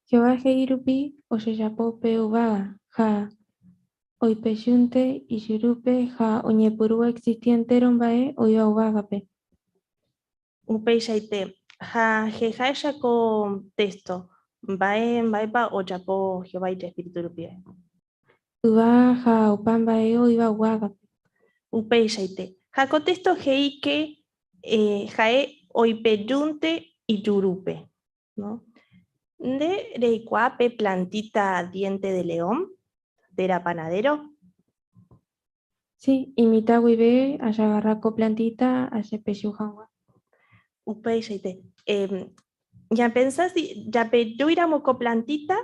Jehová Heirupi o Yeyapo Peuvaga, ja Oipeyunte y Yurupe, ja Oñepurua existiente rombae o Iauagape. Upe yaite. Ja, jeja con texto. Vae pa o chapo Jehová y Espíritu rupibe. Uva ja Upambae o Iauagape. Upe yaite. Ja con texto jeike jae oipeyunte y yurupe, ¿no? De Reicuape, plantita diente de león, era panadero. Sí, imita Wibe, Ayagarraco plantita, Ayepeyujangua. Upei shaite. Ya pensás, ya pe yo iramos con plantita,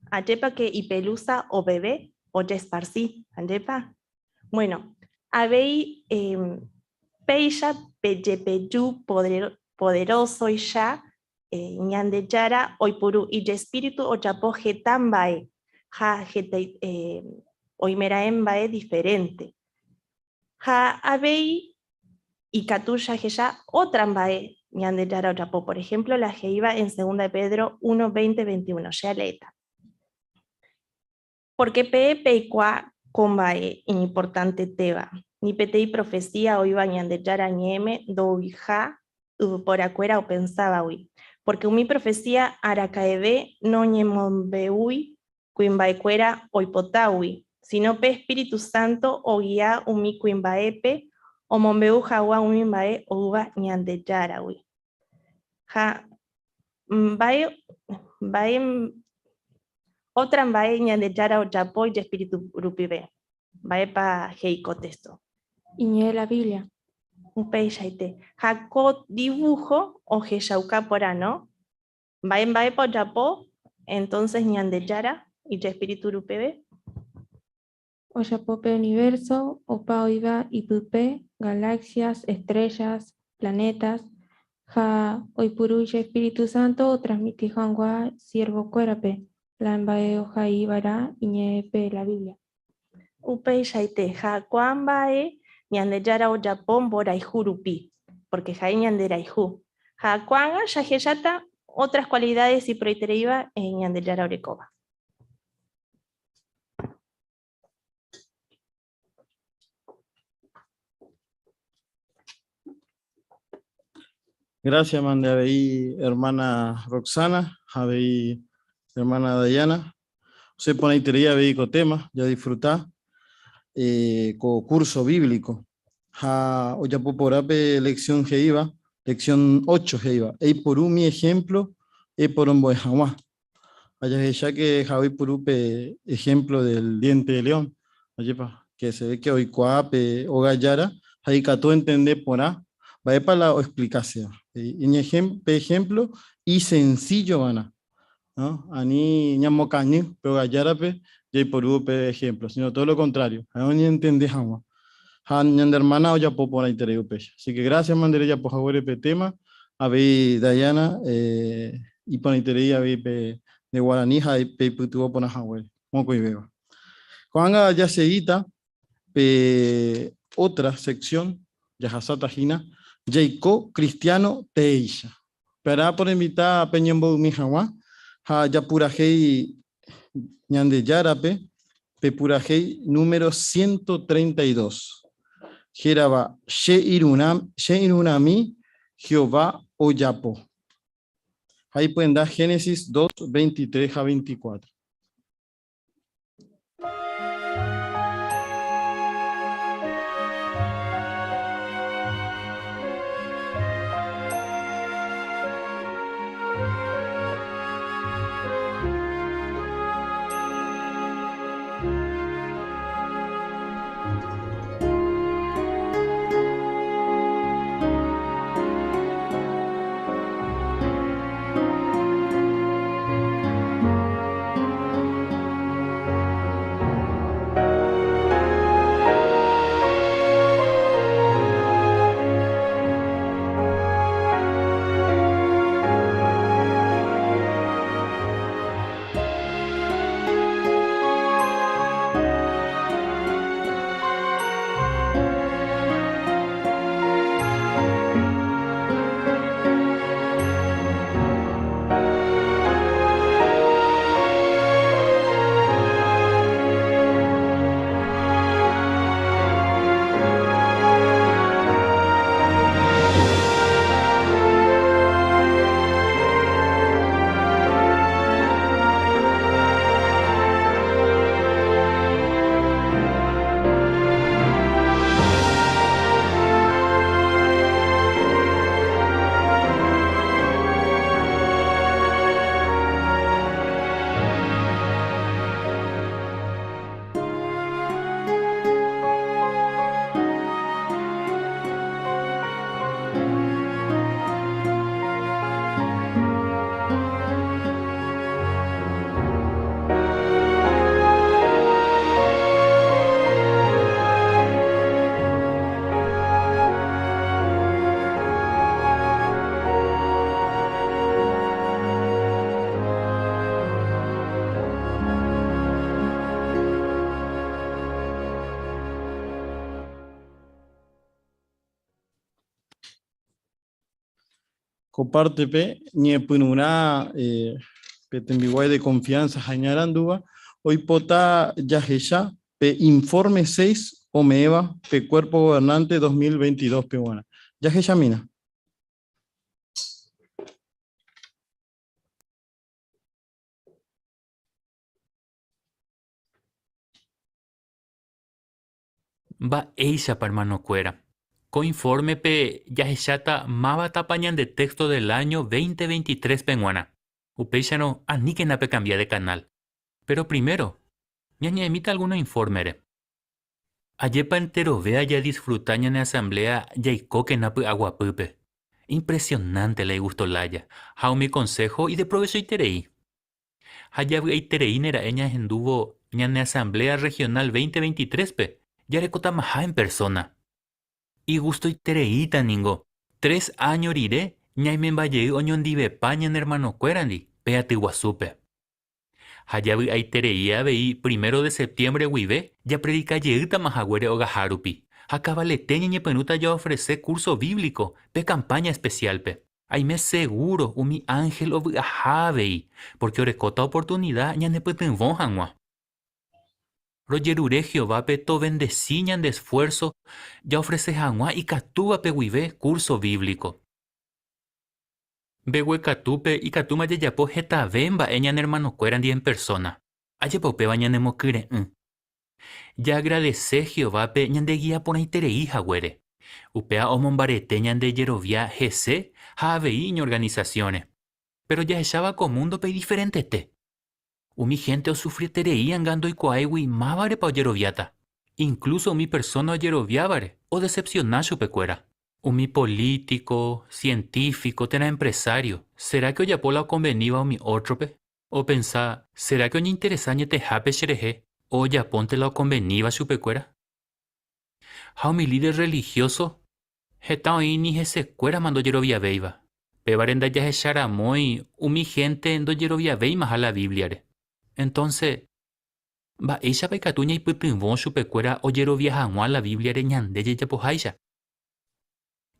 ayepa que y pelusa o bebé, o ya esparcí, ayepa. Bueno, habéis peya, peyepeyu, poderoso y ya, ñandechara, hoy puru, y espíritu o chapoje tambae, ja, jete, hoy meraembae diferente. Ja, habéis y catuya jeya otra mbae, ñandechara o chapo, por ejemplo, la que iba en 2 de Pedro 1:20-21, ya leeta. Porque pe y cua combae, importante teba. Ni petei profecía o iba ñandechara ñeme, do hija, por acuera o pensaba ui. Porque mi profecía aracaebe no ñemombeui, cuimbaecuera o hipotaui, sino pe Espíritu Santo o guía umi cuimbaepe, o mombeu jawa umi mbae o uva ñandechara ui. Ja, mbae otra mbae ñandechara o chapo y Espíritu rupibe. Mbae pa heiko texto. Iñe la Biblia. Un peisaite. Jaco dibujo o jeshauca por ano. Mbae po chapo, entonces ñandechara y Espíritu rupibe. O Yapope universo, Opa Oiva Ipupe, galaxias, estrellas, planetas, Ja Oipuruya Espíritu Santo, o transmiti Juangua, siervo cuerape, la embae Oja Ibara, Iñepe la Biblia. Upe shaite, ja cuambae, ñandechara o Japón boraijurupi, porque ja ñanderaijú. Ja cuanga, ya otras cualidades y proitereiva en ñandechara orecoba. Gracias, mande ahí, hermana Roxana, ahí, hermana Dayana. Se pone ahí teoría con tema, ya disfrutar con curso bíblico. O ya por lección que iba, lección 8 que iba. Y por un mi ejemplo, y por un buen jamás. Ya que Javi Purupe ejemplo del diente de león. Que se ve que hoy coape o gallara, ahí cató entender por a. Va para la explicación. En ejemplo y sencillo van ¿no? Ani ñamo cañi, pero gallara y por ejemplo, sino todo lo contrario. No ni entendés jamás. Han hermana o ya por ahí te así que gracias mandere ya por favor tema. A ver Dayana y por ahí te de guaraní hay pe putuvo por Hawái. Moco y beba. Cuando ya seguita otra sección ya hasata jina Jacob Cristiano Teisha. Para por invitar a Peñembo Mijawa, a Yapurajei Ñande Yarape, Pepurajei número 132. Jeraba Sheinunami, Jehová Oyapo. Ahí pueden dar Génesis 2, 23 a 24. Comparte pe, Ñepunura, Petembiguay de confianza, Jañaranduba, hoy pota Yajesha, pe informe 6, Omeva, pe cuerpo gobernante 2022, pe buena. Yajesha Mina. Va eisa hermano cuera. Coinforme pe yahechata mava tapañan de texto del año 2023 penguana. Upeixano aniquena pe cambia de canal. Pero primero, ñaña emita alguno informe. Ayepa entero vea ya disfrutaña en asamblea yaicoque nape aguapupe. Impresionante le gustó laya. Hau mi consejo y de provecho iterei. Hayabu iterei nera eña enduvo ñane asamblea regional 2023 pe. Ya recota maja en persona. Y gusto itereíta ningo. 3 años iré, ñaimen valle oñondive paña en hermano cuerandi, péate guasupe. Hayabi aitereía veí 1 de septiembre huive, ya predica yeita majagüere o gajarupi. Acabaleteña ñepenuta ya ofrece curso bíblico, pe campaña especial pe. Aime seguro, umi ángel o veí, porque orecota oportunidad ñanepetenvon hanwa. Rogerure Jehová pe to bendeciñan de esfuerzo, ya ofrece hanwa y catuba pe huive curso bíblico. Bewe catupe y catuma yayapo jeta vemba eñan hermano cuerandi en persona. Ayepo pe bañanemo kire. Ya agradece Jehová pe ñan de guía por aitere hija güere. Upea omombarete ñan de yerovia jese, javeiño organizaciones. Pero ya echaba comundo pe diferente te. Mi gente o sufrietereían gando y coaiwi mávare pa yeroviata. Incluso mi persona yeroviávare o decepcionar su pecuera. Mi político, científico, tena empresario. ¿Será que oyapola o conveniva o mi otrope? O pensá, ¿será que oña interesañe te jape xereje? O yaponte la o conveniva su pecuera? Hao mi líder religioso. Hetao ini jese cuera mando yerovia veiva. Pebarenda ya echara moi, mi gente endo yerovia veima a la Biblia. Entonces, va ella pecatuña y putinvon su pecuera o yerovia hanwa la Biblia de ñande ya pojaisha.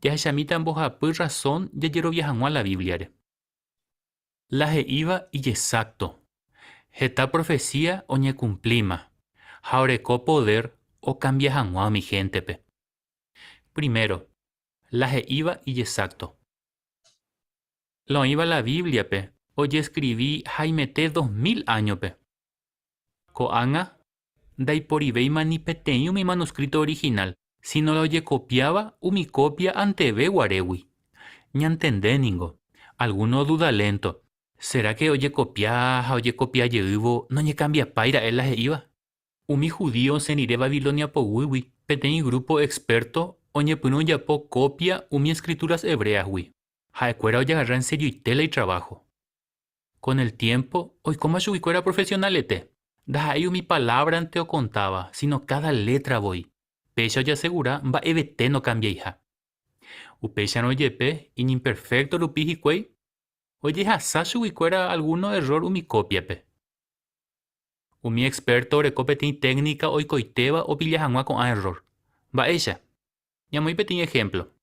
Ya chamita boja por razón ya quiero viajar a la Biblia. La je iba y exacto. Esta profecía oñe cumplima. Jaureco poder o cambia a mi gente pe. Primero, la je iba y exacto. Lo iba la Biblia pe. Oye escribí Jaime T 2000 años pe. Coanga, dai por ibeima ni peteño mi manuscrito original. Si no lo oye copiaba, mi copia ante ve guarewi. Ni entendé ningo. Alguno duda lento. ¿Será que oye copia llevo, no ñe cambia paira él las iba? Mi judío se nire Babilonia po wiwi. Peteño grupo experto, oñe puno ya po copia mi escrituras hebreas wi. Jaecuera oye agarra en serio y tela y trabajo. Con el tiempo, hoy como su era profesionalete. Da ahí mi palabra ante o contaba, sino cada letra voy. Pecha ya asegura, va evete no cambia hija. Upecha no yepe, in imperfecto lupi hicuey. Oye hasasu era alguno error mi copia pe. Mi experto recopete técnica hoy coiteba o pillajangua con error. Va ella. Ya muy pequeño ejemplo.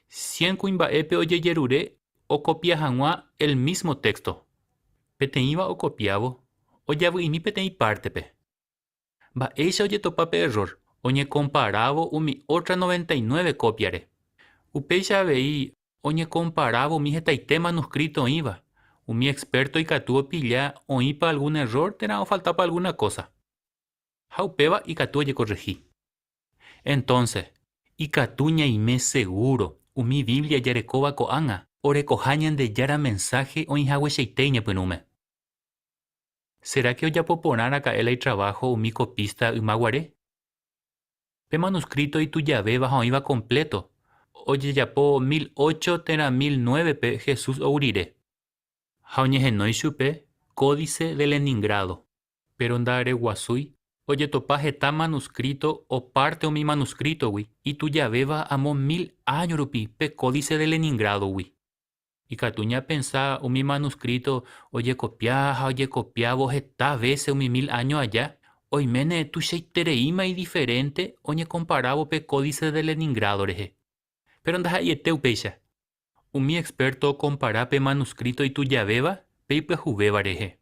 Cien cuimba epe oye yerure o copia jangua el mismo texto. Peteiba o copiabo, o ya voy mi petei parte pe. Va ella oye topape error, oñe comparabo mi otra 99 copiare. Upecha veí, oñe comparabo mi jetaite manuscrito iba. Mi experto y catuo pilla o ipa algún error tena o faltaba alguna cosa. Jaupeba y catuo ye corregí. Entonces, y catuña y me seguro, mi Biblia yarecoba coanga, o recojañan de yara mensaje o inhahuecheiteña penume. ¿Será que ya poponar acá el trabajo mi copista y maguaré? Pe manuscrito y tu llave bajo iba completo. Oye ya po 1008 tena 1009 pe Jesús ourire. Jaoñe genoi chupe, códice de Leningrado. Pero ndare guasui, oye topaje ta manuscrito o parte o mi manuscrito, wi. Y tu llave va amo 1000 años rupi pe códice de Leningrado, wi. Y catuña pensá mi manuscrito, oye copia vos esta veces mi 1000 años allá. Hoy mene tu sheitereima y diferente, oye comparabo pe códice de Leningrado, reje. Pero andas ahí eteu pecha. Mi experto compara pe manuscrito y tu llaveva, pe jubeva reje.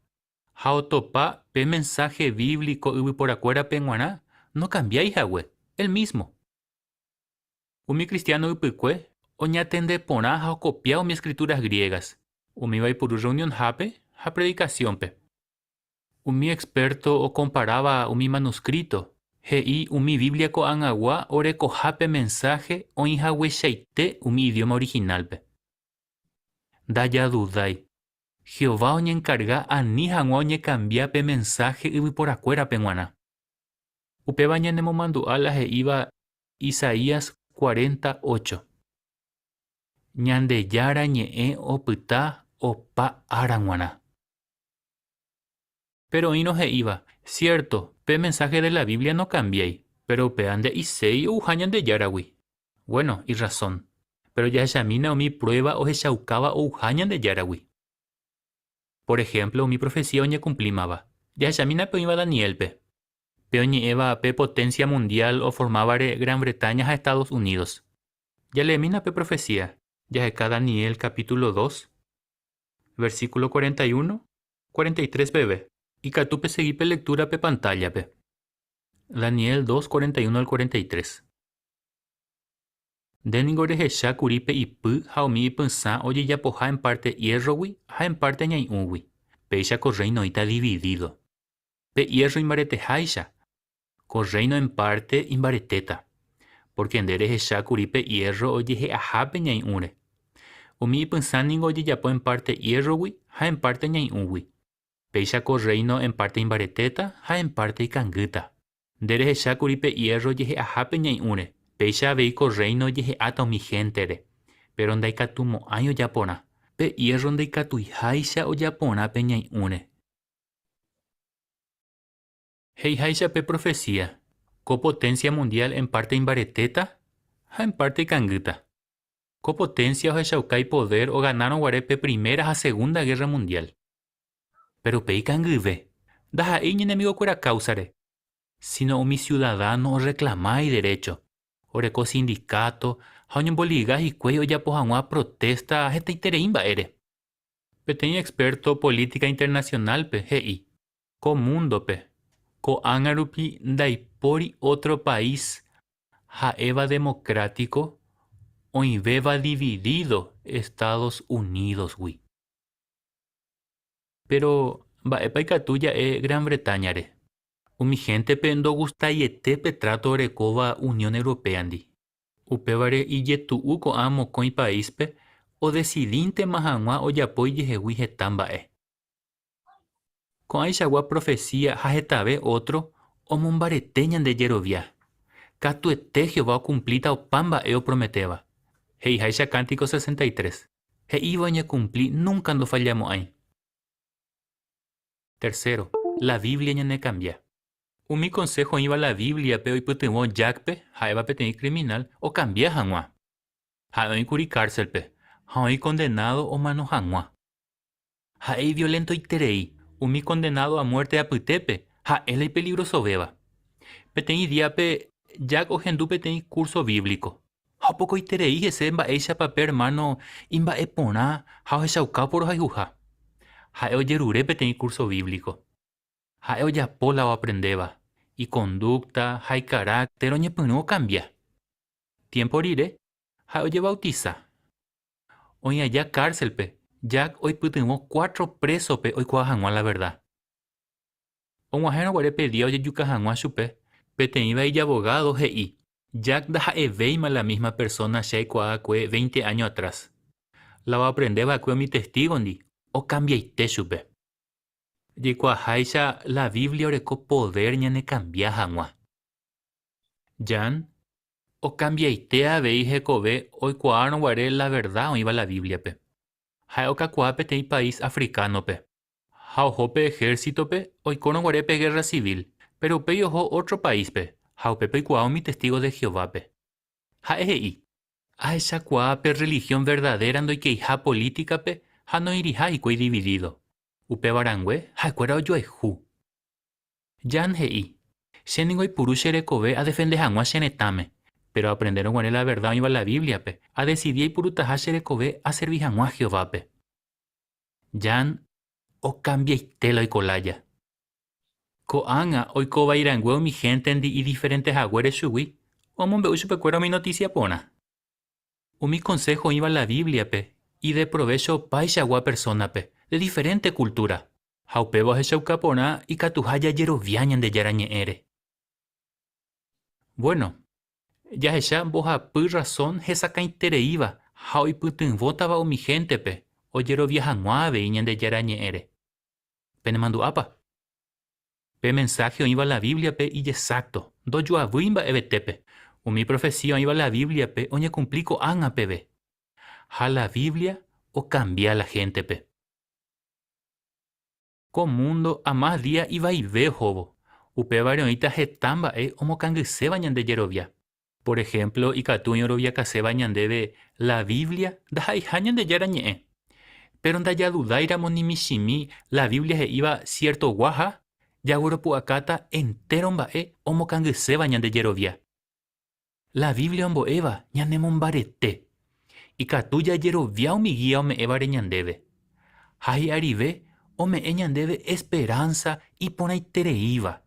Jao topa pe mensaje bíblico y por acuera pe guaná, no cambiáis jahue, el mismo. Mi cristiano y pecue, oña tende poná o copiado mi escrituras griegas. Mi vai por reunión jape, ja predicación pe. Mi experto o comparaba mi manuscrito. Hei mi Biblia ko angagua ore ko jape mensaje o injahue sheite mi idioma original pe. Da ya dudai. Jehová oñe encarga a ni hangua oñe cambia pe mensaje y por acuera pe guana. Upe baña nemo mandu ala he iba Isaías 48. Ñande yara ñe'e opyta opa aranguana. Pero ino he iba, cierto, pe mensaje de la Biblia no cambiéis, pero pe ande isei o ujañan de yarawi. Bueno, y razón. Pero ya examina o mi prueba o echaucaba o ujañan de yarawi. Por ejemplo, mi profecía oñe cumplimaba. Ya examina pe iba Daniel pe. Pe oñe eva pe potencia mundial o formaba Gran Bretaña a Estados Unidos. Ya le mina pe profecía. Ya acá Daniel capítulo 2, versículo 41, 43 bebé. Y catupe seguí pe lectura pe pantalla pe. Daniel 2, 41 al 43. Deningore hesha kuripe y pu haomi pensa oye ya poja en parte hierrowi, ha en parte ñaiunwi. Peisha correino ita dividido. Pe hierro imbarete haisha. Correino en parte imbareteta. Porque endere hesha kuripe hierro oye he ahape ñaiunre. Omi pensaningo oye ya po en parte hierrowi, ha en parte ñaiunwi. Peisha correino en parte imbareteta, ha en parte ikanguta. Dere hesha kuripe hierro oye he ahape ñaiunre. Peisha veiko reino yehe ata mi gentere. Pero ndaikatumo año yapona. Pe hierro ndaikatuihaisha o yapona pe ñaiune. Heihaisha pe profecía. Copotencia mundial en parte imbareteta, ha en parte ikanguta. Copotencia o heshaukai poder o ganaron guarepe primera a segunda guerra mundial. Pero pe ikanguve. Daja enemigo cuera causare. Sino mi ciudadano reclamáis derecho. Oreco sindicato, Haño boligas y cuello ya pojangua protesta gente intereimba ere. Peteño experto política internacional pe GI. Co mundo pe. Co angarupi daipori otro país. Jaeva democrático. O inveva dividido Estados Unidos, wi. Pero baepa tuya Gran Bretaña re. Mi gente pendo gusta yete petrato recova Unión Europea andi. Upevare y yetu uko amo con país pe o decidinte mahangua o yapoi yehewi hetamba Con aishagua profecía hajetabe otro o mombareteñan de yerovia. Catuete Jehová cumplita o pamba o prometeba. Hei haisha cántico 63. Hei iba cumpli nunca no fallamos ahí. Tercero, la Biblia ne cambia. Mi consejo iba a la Biblia pero y putemon yakpe, haeba peteni criminal o cambia hangua. Haei curi cárcel pe, haei condenado o mano hangua. Haei violento iterei, mi condenado a muerte a putepe, haei peligroso beba. Peteni diape, yak o gendu peteni curso bíblico. Ha poco iterei ese emba eisha paper hermano, imba epona, ha eshauka por haijuja. Haeo yerure peteni curso bíblico. Haeo ya pola o aprendeba. Y conducta, hay carácter, oñe no cambia. Tiempo rire, haeo ya bautiza. Oña ya cárcel pe, ya hoy putemos 4 presos pe, hoy cuajangua la verdad. Oñajeno guare pedía oye yucajangua chupe, peteniba y abogado hei. Jack da eveima la misma persona shei cuaacue 20 años atrás. La va a aprender a mi testigo ni, o cambia y te chupe. Y cuajaisha la Biblia oreco poder ñane cambia hangua. Jan, o cambia y te aveis jecobe, hoy cuaano guare la verdad o iba la Biblia pe. Haoka cuape te país africano pe. Haojope ejército pe, hoy cono guare pe guerra civil, pero pe yojo otro país pe. Haupe pe cuao mi testigo de Jehová pe. Haei. A esa cuape religión verdadera ando y que hija política pe, ha no irija y cuei dividido. Upe barangüe, haikuera yo eju. Jan hei. Sheningo y purushere kobe a defender hangua shenetame. Pero aprendieron con él la verdad iba la Biblia pe. A decidir y puruta shere kobe a servir hangua Jehová pe. Jan o cambia y tela y colaya. Ko anga hoy koba irangüe mi gente en y diferentes agüeres shuwi. O mombe usupe cuero mi noticia pona. Mi consejo iba la Biblia pe. Y de provecho paishagua persona pe. De diferente cultura. Haupebo heshaucapona y catujaya yeroviañan de yarañe ere. Bueno, ya hesha boja pu razón hesaka intereiva. Hau putun votaba o mi gente pe. O yeroviajangua veiñan de yarañe ere. Pene mandu apa. Pe mensaje iba la Biblia pe y exacto. Do yo abuimba ebetepe. O mi profecía iba la Biblia pe oñe cumplico anga pebe. Ha la Biblia o cambia la gente pe. Con mundo a más día iba y ve jobo. Upe varionita jetamba omo cangse bañan de yerovia. Por ejemplo, y catuño rovia case bañan de la Biblia da hañan de yarañe. Pero anda ya dudaira monimishimi la Biblia se iba cierto guaja, ya puacata entero omo cangse bañan de yerovia. La Biblia ombo eva ñanemon barete. Y catuya yerovia o mi guía o me eva reñandebe. Hai arribe o me eñandebe esperanza y pona itereiva.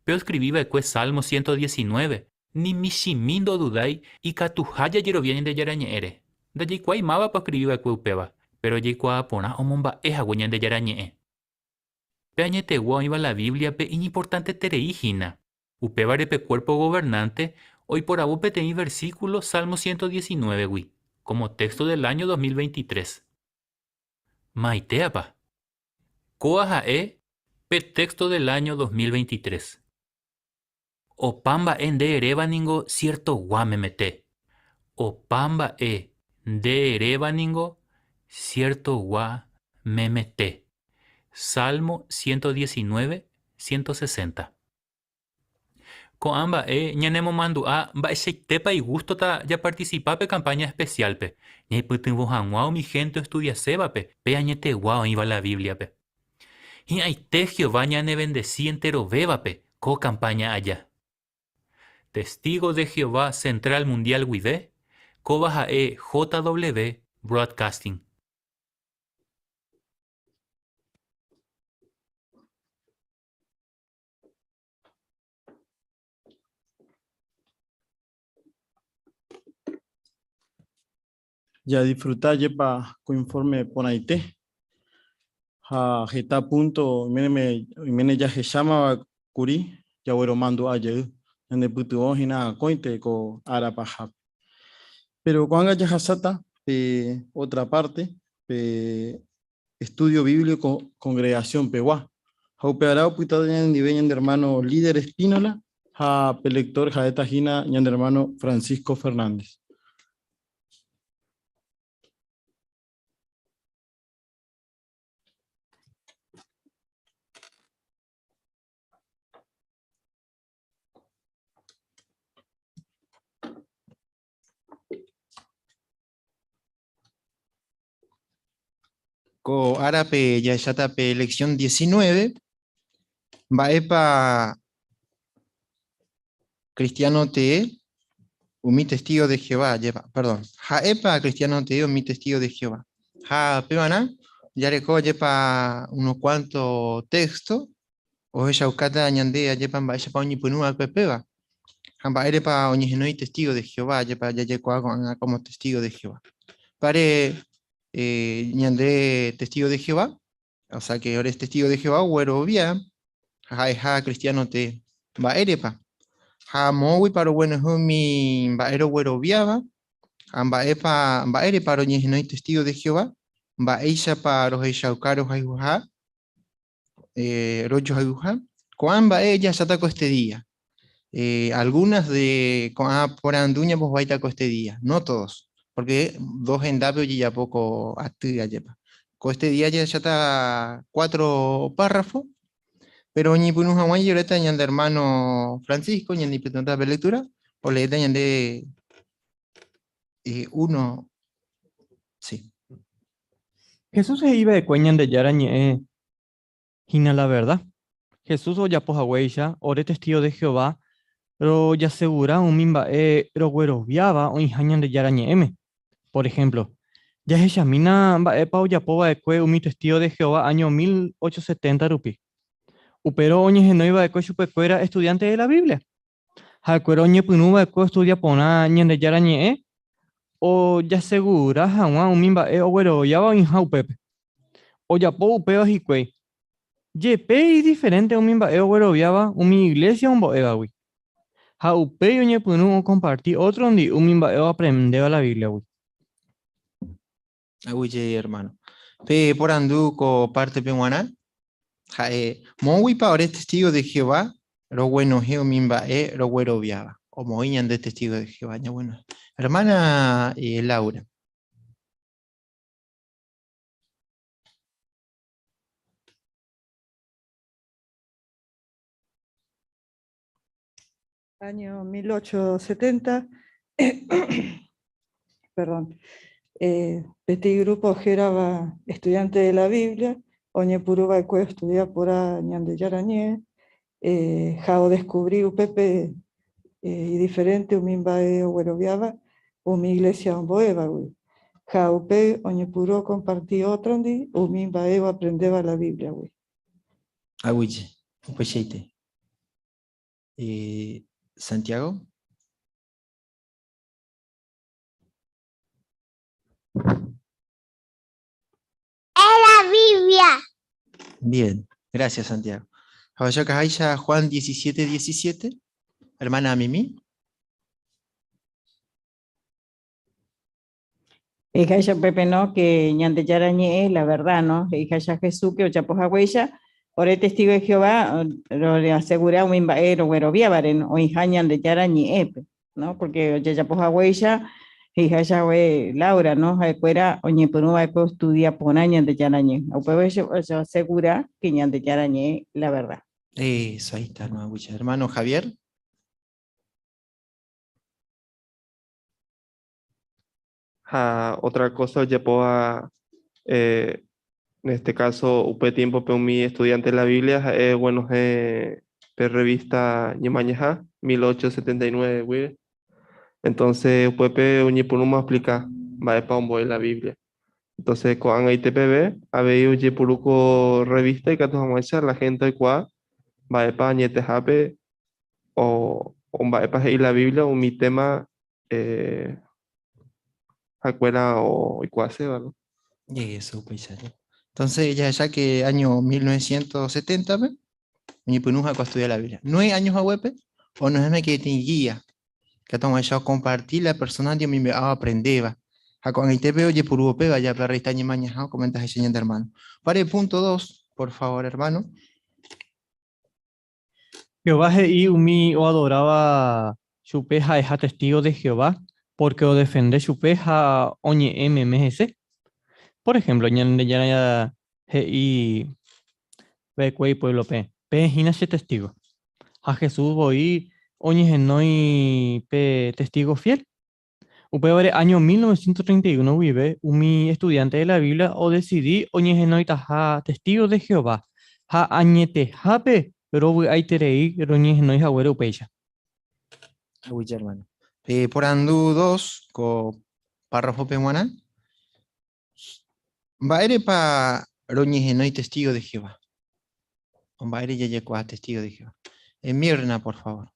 Pero escribiba que Salmo 119, ni mishimindo dudai y catujaya yerovian de yarañere. Da yikuai maba pa escribiba que upeba, pero yikua pona o momba eja guñan de yarañe. Peañete gua iba la Biblia pe importante tereijina. Upeba repe cuerpo gobernante, hoy por abupe tení versículo Salmo 119 wi, como texto del año 2023. Maiteapa. Coajae, pe texto del año 2023. Opamba en de erebaningo cierto guamemete. Opamba de erebaningo cierto guamemete. Salmo 119, 160. Coamba ñanemo mandu a ba tepa y gusto ta ya participa pe campaña especial pe. Ñe putin bojanguao mi gente estudia seba pe. Pe añete guau iba la Biblia pe. Y ay te Jehová ñane bendecí entero beba pe. Co campaña allá. Testigo de Jehová Central Mundial Wide, Koba Hae JW Broadcasting. Ya disfrutar yepa con informe por aite. Ha geta punto mene ya se llama curi ya bueno mando ayer en el puto ojina cointe co arapaja. Pero cuando ya hasata otra parte estudio bíblico congregación pewa. Ha operado puta de hermano líder Espínola ha pelector ha etajina de hermano Francisco Fernández. Ko árape ya tape elección 19, Baepa Cristiano Te, mi testigo de Jehová, perdón, Jaepa Cristiano Te, mi testigo de Jehová. Ja Pebana, ya reco yepa unos cuantos textos, o ella ukata ñandea yepan baepa oñi punua pepeba. Hamba erepa oñi genoi testigo de Jehová, yepa ya yeco como testigo de Jehová. Pare ñandé testigo de Jehová, o sea que ahora es testigo de Jehová, güero vía, ja cristiano te va erepa. Ha mowi para bueno mi va ero güero viaba, amba epa va ere para oñi genoi testigo de Jehová, va eisha para los eishaucaros ayuja, rochos ayuja, cuamba ella ya taco este día. Algunas de por anduña pues va a taco este día, no todos. Porque dos en David y ya poco actividad lleva. Con este día ya está 4 párrafos, pero ni punus hawaii yo le tañan de hermano Francisco, ni pregunta de lectura, o le tañan de uno, sí. Jesús se iba de cueñan de yarañe, hina la verdad. Jesús o ya pojahueya, ore testigo de Jehová, pero ya asegura un mimba ero güero viaba o inhañan de yarañe. Por ejemplo, ya se llamina Baepa Oyapoba de Cue, un testigo de Jehová, año 1870 rupi. Upero oñe genoiba de Cue chupecuera, estudiante de la Biblia. Jacuero oñe punuba de Cue estudia pona ñende yarañe, o ya segura jamás un mimba o güero yaba inha upepe. Oyapo upeba jicue. Yepe y diferente un mimba o güero viaba, un mi iglesia un boegawi. Ja upe oñe punu compartir otro donde un mimba aprendeba la Biblia, wi. Aguille hermano. Pe por anduco parte pehuana. Mowi pa ore testigo de Jehová, lo bueno geo mimba lo güero viaba. O moiñan de testigo de Jehová, ya bueno. Hermana Laura. Año 1870, perdón, Petit grupo geraba estudiante de la Biblia, oñe puruba y cue estudia por ñande yarañé, jao descubrí upepe y diferente umimba o güeroviaba, mi iglesia omboeva, güey. Jao pe oñe puro compartí otro ndi, umimba aprendeba la Biblia, güey. Aguille, upecheite. Santiago. La Biblia. Bien, gracias Santiago. Ahora Juan 17:17, hermana Mimi. Hija ya Pepe no que ñande yarañe la verdad, ¿no? Hija ya Jesús que ocha poja huella, por el testigo de Jehová, lo le asegura un imbaero, güero viabaren, o hija ñande yarañe, ¿no? Porque ocha ya poja huella, hija ya we Laura, ¿no? Fuera oñe punúa que estudia ponaña de yarañe, o puede asegura que ñande yarañe la verdad. Eso, ahí está, no, hermano Javier. Otra cosa, ya puedo, en este caso, UP tiempo, pero mi estudiante de la Biblia, bueno, de revista Ñemañeja, 1879, güey. Entonces, Pepe Uñipuruma explica, va a pombo en la Biblia. Entonces, cuando hay TPB, había un Puruco revista y que la gente cuá va a pañete jape o va a la Biblia o mi tema acuera o iguase, ¿vale? Y eso, pues ya. Entonces, ya que año 1970, ¿ve? Mi punuja cuando estudia la Biblia. No hay años a huepe, o no es me que te guía. Que toma ya compartir la persona de mi aprendeva. A con el TP oye por UP, vaya para esta año mañana, comentas enseñando hermano. Para el punto 2, por favor, hermano. Jehová y umi o adoraba su peja es testigo de Jehová, porque o defende su peja oñe MMS. Por ejemplo, ñande ya y ve cuey pueblo pe. Pe hina se testigo. A Jesús voy oñe genoi pe testigo fiel. Upe vare año 1931 vive umi estudiante de la Biblia o decidí oñe genoi taja testigo de Jehová. Ha añete jape, pero voy a terei roñe genoi jagüero upecha. Uy, hermano. Por andu 2, con párrafo pehuana. Va a pa roñe no hay testigo de Jehová. Va a ya llegó a testigo de Jehová. Mirna, por favor.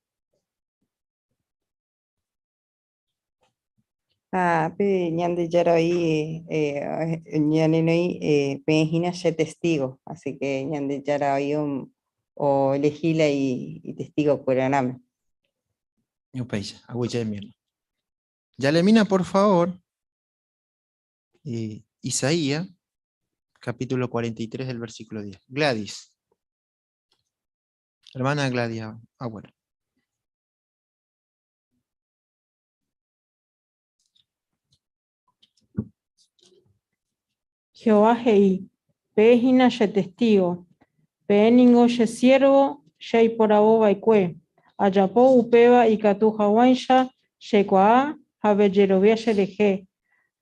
Pe ñande yarai ñane noi pejina se testigo, así que ñande yarai o elegila y testigo cueraname. Yo pecha, agüilla de Mirna. Ya le mina, por favor. Isaías, capítulo 43 del versículo 10. Gladys. Hermana Gladys, abuela. Jehová hei, pejina she testigo, peningo she siervo, shei por abo baikue, ayapo upeba y katu hawansha, she kwa, habe jerovia shereje,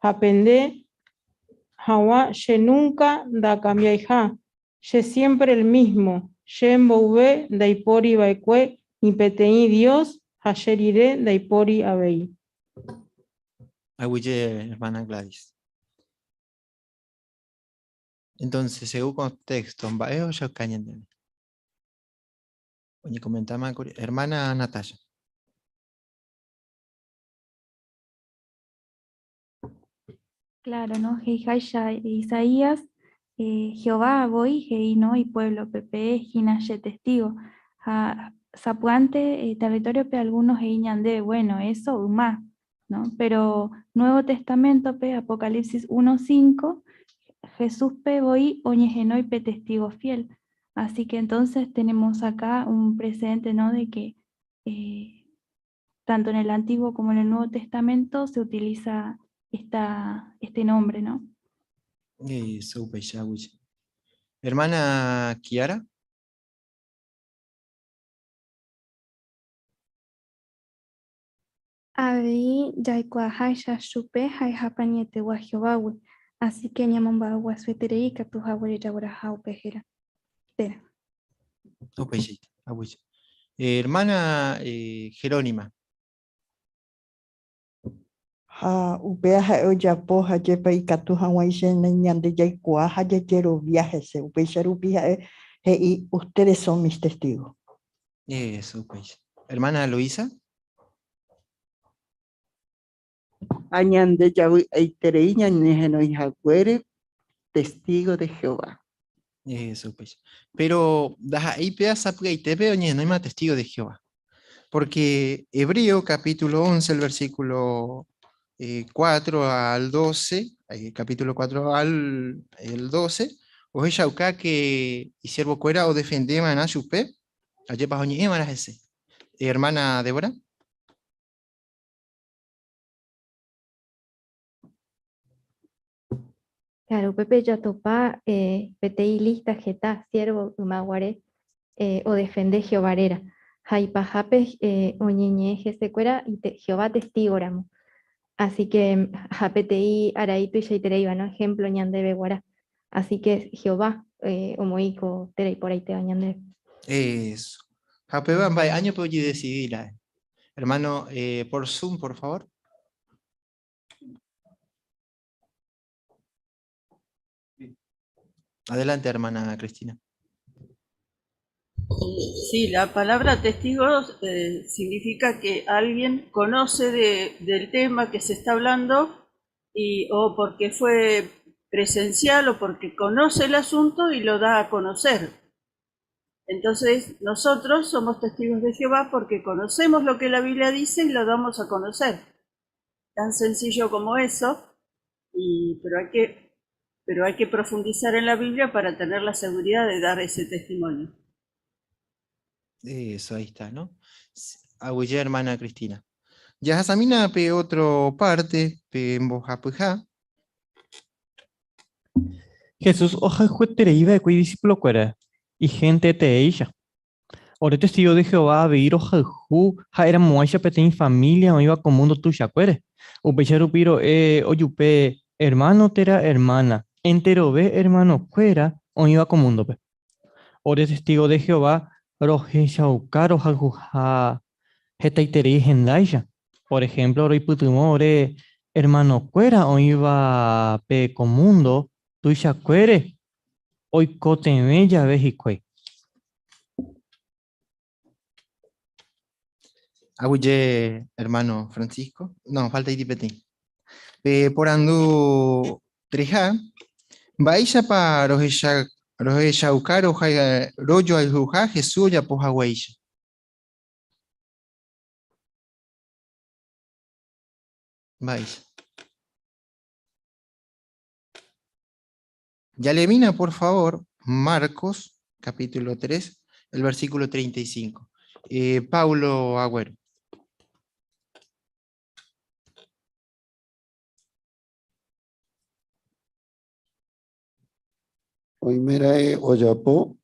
hapende, hawa she nunca da cambiaija, she siempre el mismo, she mbouve daipori baikue, ni petei Dios, hasherire daipori abei. Agüille, hermana Gladys. Entonces, según contexto, ¿va o ya cañan? Oye, comentaba, hermana Natalia. Claro, ¿no? Heijaisha Isaías, Jehová voy, hei no y pueblo, pepe, jinache testigo. Sapuante, territorio pe algunos heiñande, bueno, eso, umá, ¿no? Pero Nuevo Testamento, pe, Apocalipsis 1:5, Jesús pe voy, oñegenoi pe testigo fiel. Así que entonces tenemos acá un precedente, ¿no? De que tanto en el Antiguo como en el Nuevo Testamento se utiliza este nombre, ¿no? Eso, hermana Kiara. Abei yaikuajaisha chupe haijapañete guajevawi. Así que ñamamba guasueterei katujawi yaguaraja upejera. Tera. Hermana Jerónima. Upea oyapo hayepa ikatu hawaishen ñande yaikua hayetero viajese upeicharupi y ustedes son mis testigos. Eso, pues. Hermana Luisa. Añande yawi eitereiña nejeno hijacuere, testigo de Jehová. Eso, pues. Pero ahí pedazo y te veo no hay más testigo de Jehová. Porque Hebreo capítulo 11, el versículo 4 al 12, capítulo 4 al el 12, o es acá que y siervo cuera o defendemos a Nashupe, allá para oñe ese. Hermana Débora. Claro, Pepe ya topa, PTI lista, geta, siervo, umaguare, o defende Jehovarera. Jaipajape, oñeñe, jesecuera, y Jehová testigo, ramo. Así que, JPTI, araito y shaitereiva, ¿no? Ejemplo, ñandebe guara. Así que Jehová, omoico, terei por ahí te ñandebe. Eso. Japeban, vaya, año puedo decidir. Hermano, por Zoom, por favor. Adelante, hermana Cristina. Sí, la palabra testigos significa que alguien conoce del tema que se está hablando o porque fue presencial o porque conoce el asunto y lo da a conocer. Entonces, nosotros somos testigos de Jehová porque conocemos lo que la Biblia dice y lo damos a conocer. Tan sencillo como eso, pero hay que profundizar en la Biblia para tener la seguridad de dar ese testimonio. Eso, ahí está, ¿no? Aguillé, hermana Cristina. Ya Hasamina pe otro parte, pe mbojapuja. Jesús oja juetere iba de cuy discípulo cuera y gente te ella. Ore testigo de Jehová veiro jalhu ha era moacha petén familia o iba con mundo tu chacuere. Upecharu piro oyupe hermano tera hermana. Entero ve hermano cuera o iba con mundo pe. Ore testigo de Jehová roje shaukaro jalhuja hetaitere hendaya. Por ejemplo, ore putumo ore hermano cuera o iba pe con mundo tu chacuere. Hoy coteme ya vejicue. Aguillé, hermano Francisco. No, falta itipetín. Por andu treja. Baisha pa roje shaukaro royo aljuja Jesús ya poja guaisha. Baisha. Ya le mina, por favor, Marcos, capítulo 3, el versículo 35. Paulo Agüero. Oimerae oyapo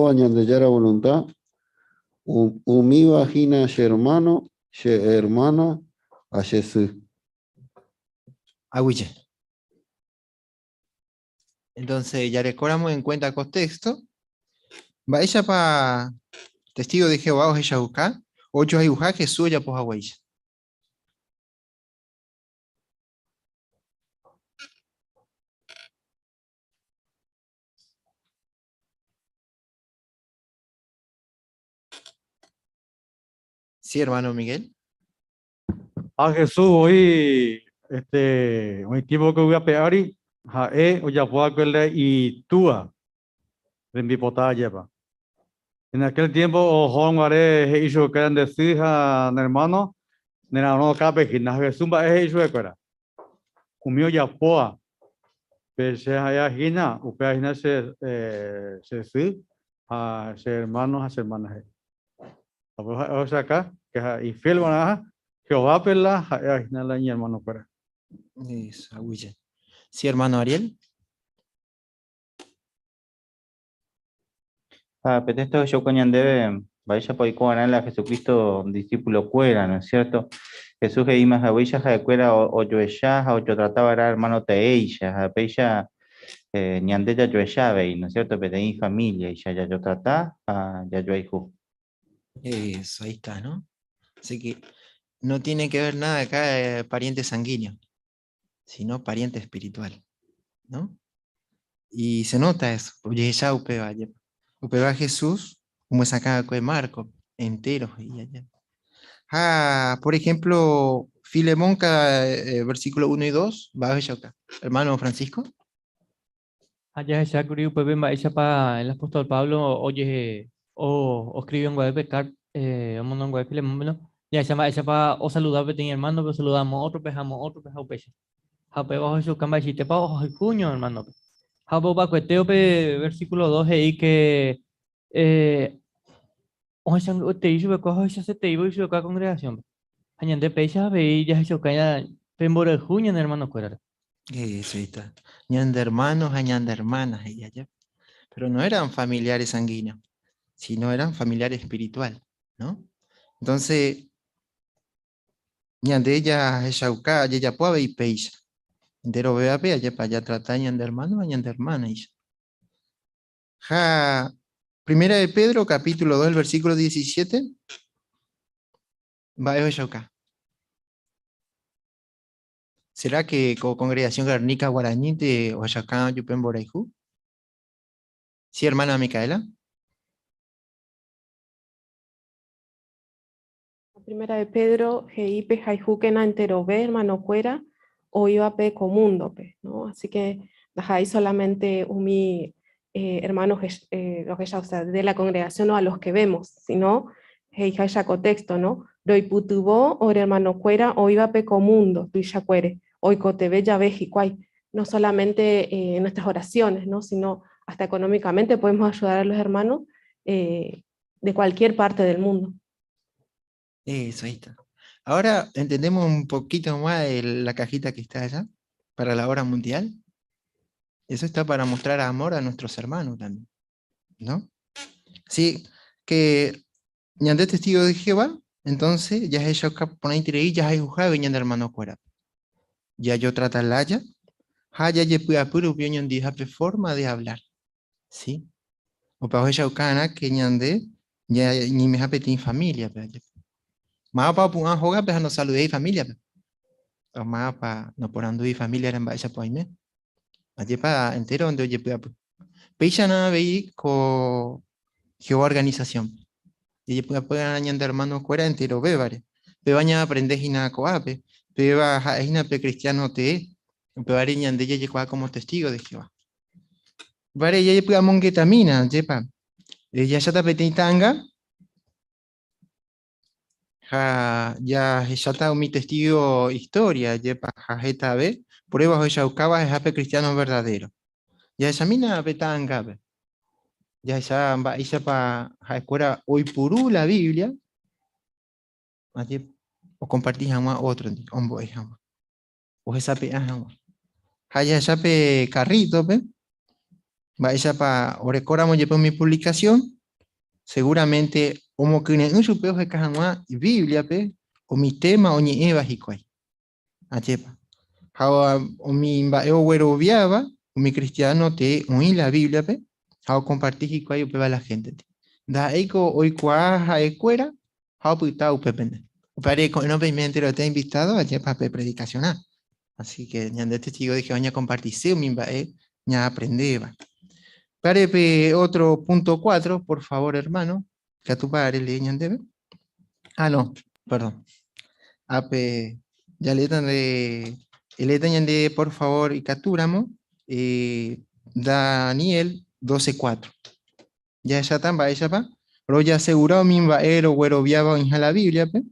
añandeyara voluntad, umi vagina hermano, she hermana, a Jesús. Aguille. Entonces, ya recordamos en cuenta contexto. Va ella para testigo de Jehová o ella buscar, ocho hay buscar Jesús ya pues agüilla. Sí, hermano Miguel. A Jesús hoy, hoy tiempo que voy a pegar y o ya puedo aquel y túa, en mi potada lleva. En aquel tiempo, o Juan Guare, hizo que eran decir a hermano, nena no cabe que na Jesús va a hizo de cara. Comió ya poa, pese a ya gina, o pea gina se sí, a ser hermanos, a ser hermanas. O sea acá, que y fiel van a Jehová pela, a gina la niña hermano para. Eso, aguilla. Sí, hermano Ariel. Pero esto yo debe vaya por igual a Jesucristo discípulo cuera, ¿no es cierto? Jesús que imas a huella de cuera o yo o yo trataba era hermano te ella, a peya ni ande ya yo ¿no es cierto? Pero tenía familia y ya yo trataba ya yo hijo. Eso, ahí está, ¿no? Así que no tiene que ver nada acá pariente sanguíneo, sino pariente espiritual, ¿no? Y se nota eso, porque ya Upeba Jesús, como es acá con Marco, entero. Por ejemplo, Filemón, versículo 1 y 2, va a ver acá. Hermano Francisco. Allá ya creo que ven esa para el apóstol Pablo, oye, o escribió en Guadalupe, mono en Guadalupe, bueno, ya llama esa para o saludar a mi hermano, pero saludamos otro pejamos otro pejao peche. Jape bajo Jesús camba y te pa ojo el cuño, hermano. Japo pa cueteo versículo 2 ahí que o sea, te hizo que cojo esa se te iba y su congregación. Añade pecha ve ya Jesús calla pembor el cuño, hermano cuera. Eso ahí está. Ñanda hermanos, añanda hermanas, pero no eran familiares sanguíneos, sino eran familiares espiritual, ¿no? Entonces, ñande ella eshauka, ella puave y peisha. Entero vea allá para allá trata ñanda hermano, añanda hermana. Ja, Primera de Pedro, capítulo 2, el versículo 17. Va a acá. ¿Será que como congregación garnica guaraní de Oaxaca, Yupen Boreju? Sí, hermana Micaela. Primera de Pedro, Heipe, Jaijuquena, Enterové, hermano Cuera, o Ibape Comundo, ¿no? Así que ahí solamente hermanos, los que ya, o sea, de la congregación o a los que vemos, sino, Heija contexto, ¿no? Doi putubo, o hermano Cuera, o Ibape Comundo, tuya Cuere, o Icotebe, Yabe, Jicuay. No solamente en nuestras oraciones, ¿no? Sino hasta económicamente podemos ayudar a los hermanos de cualquier parte del mundo. Eso, ahí está. Ahora entendemos un poquito más la cajita que está allá para la hora mundial. Eso está para mostrar amor a nuestros hermanos también, ¿no? Sí, que ñande testigo de Jehová, entonces ya es ella poner ahí, ya es ujá venían de hermano fuera. Ya yo trata la ya, ya ya pude apuro opinión de forma de hablar, ¿sí? O para ella ucana que ñande ya ni me hape familia, pero más para poder jugar, pero no saludé familia, o más para no por andu y familia eran vaya por ahí, allí para entero donde oye puede pecha nada veí con Jehová organización. Y puede añadir hermano fuera entero bébare. Pebaña aprendes y nada coape. Peba jaina pe cristiano te. Pebare ñande ya llegó como testigo de Jehová. Vare ya puede mongetamina, jepa. Ya ya está petitanga. Ja ya está mi testigo historia, jepa jajeta ve. Pruebas hoy yaucaba es ape cristiano verdadero. Ya esa mina petanga ve. Ya esa va esa pa escuela hoy purú la Biblia. O compartís a otro, hombo es jamás. O esa pe jamás. Haya esa pe carrito, pe. Va esa pa orecoramos ya mi publicación. Seguramente como que en su peo es jamás Biblia, pe. O mi tema o ni eva hikwai. Achepa. Hawa o mi va güero viaba, o mi cristiano te oí la Biblia, pe. Hawa compartís hikwai o pe va la gente. Da eco hoy cuaja ecuera, hawa puta upepende. Pare no me entero te he invitado a para predicacionar. Así que ya de testigo dije vayan a compartir ya aprendeba. Pare otro punto 4, por favor, hermano. Que a tu padre le debe. Ah, no, perdón. Ape ya le dan de por favor y capturamos Daniel 12:4. Ya tan va ella pa. Pero ya asegurado mi vaero güero viaba en la Biblia, pe.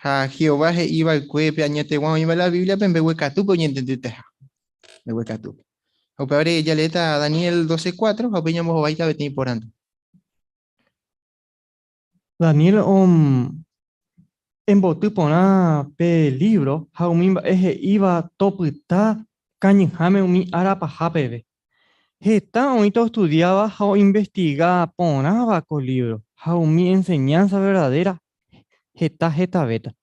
A Jehová iba el cuepe añete guau iba la Biblia pen behuecatu po ñentendete behuecatu. O pebre ya leta Daniel 12:4 o peñamos o baita beti porando. Daniel en botu pona pe libro haumimba eje iba toputa cañijame umi arapa japebe. Heta onito estudiaba hao investiga ponaba con libro. Haumi enseñanza verdadera. Heta beta.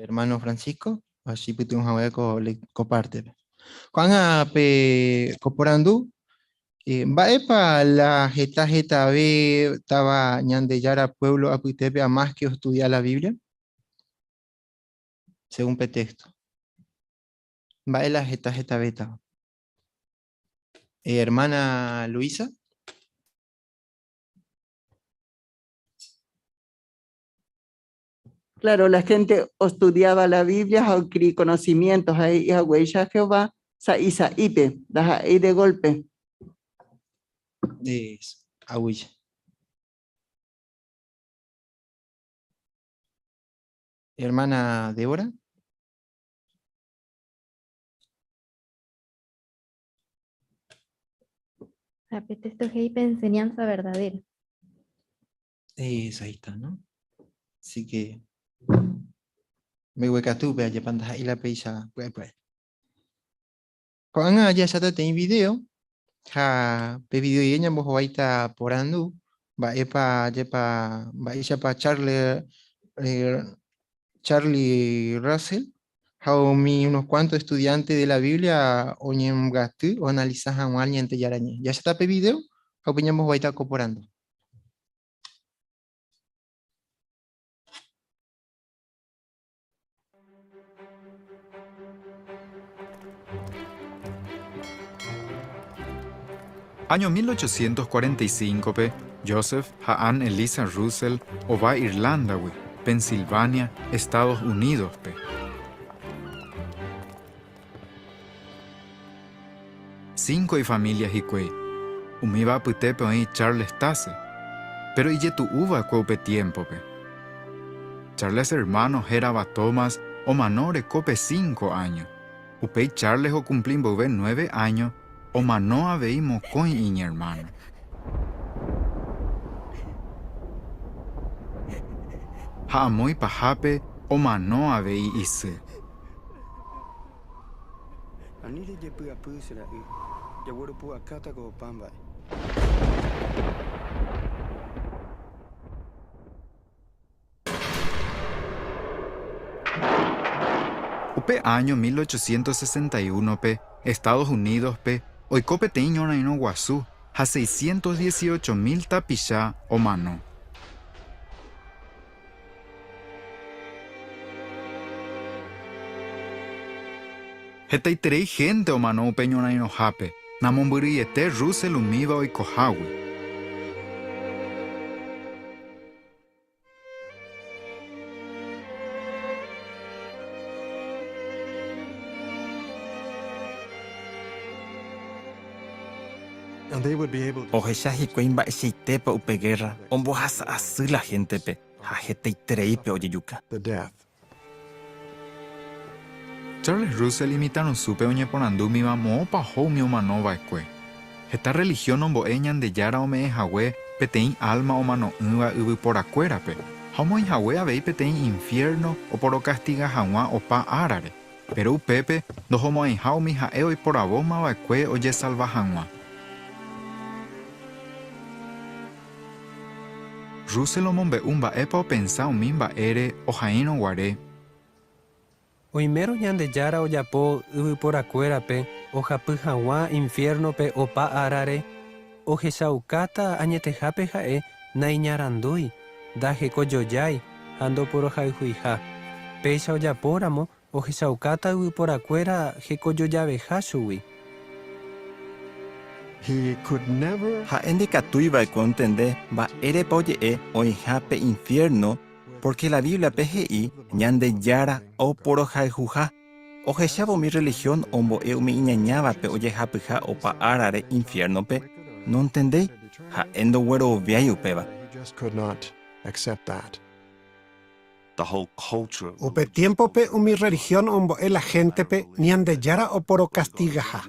Hermano Francisco, así que tengo que comparte. Cuando pe coporando, va para la jeta ve estaba ñande yara pueblo apuitepe a más que estudiar la Biblia, según pretexto. Va la jeta beta. Hermana Luisa. Claro, la gente estudiaba la Biblia, adquirí conocimientos ahí, a huella Jehová, isa ipe, ahí de golpe. Es aguilla. Hermana Débora. Esto es enseñanza verdadera. Eso ahí está, ¿no? Así que me hueca tú, pero ya pandas ahí la peisa, pues. Cuando ya se te video, pe video y ella vos vaita por andu, va Charlie Russell, Jaomi unos cuantos estudiantes de la Biblia oñem gatu o analizas a un alguien te yarañe. Ya se está video, opinamos va a estar coporando. Año 1845, Joseph Haan Eliza Russell va Irlanda, Pensilvania, Estados Unidos. 5 y familias y umiva putepe y Charles Tase, pero y tu uva cope tiempo. Charles hermano Geraba Thomas o manore cope 5 años. Upei Charles o cumplimbo 9 años. O manoa veimos con iña hermano. Ha muy pajape o manoa vei ise. Anile je pua pusera ya woro pua kata go pamba. Upe año 1861 Estados Unidos hoy cope teñora en Guazú a 618,000 tapillá o mano. Hetaiterei gente o mano peñora en Ojape, namomburiete Russell umiva hoy cojawi. Ojecha hikuimba echeitepe upe guerra, ombohasa asy la gentepe, ha heteitereipe oyeyuka. Charles Russell imitaron supe oñeporandu mi mamo pajo mi omanova escue. Esta religión omboeñan de yara o me jahue petein alma o mano uva uvi por acuérape. Homo en jahue abei petein infierno o por castiga jaua o pa arare. Pero upepe no homo en jau mi jaeo y por aboma vaecue oye salva jaua. Russell omombe umba epa o pensa o mimba ere o jaino guare. Oimero ñande yara oyapo yvyporakuérape ohapy hag̃ua infiernope opa árare ohechaukata añetehápe ha'e naiñarandúi ndahekojojái ha ndoporohayhuiha. Péicha ojapóramo ohechaukáta yvyporakuéra hekojojaveha chugui. Ha'e ndekatúiva'ekue entende mba'érepa oje'e oĩhápe infierno porque la Biblia PGI ñande yára oporohayhuha ohechávo mi religión ombo'e umi iñañávape ojehapyha opa árare infiernope no entendéi ha'e ndogueroviái upéva. Upe tiempope umi religión ombo'e la gentepe ñande yára oporocastigaha.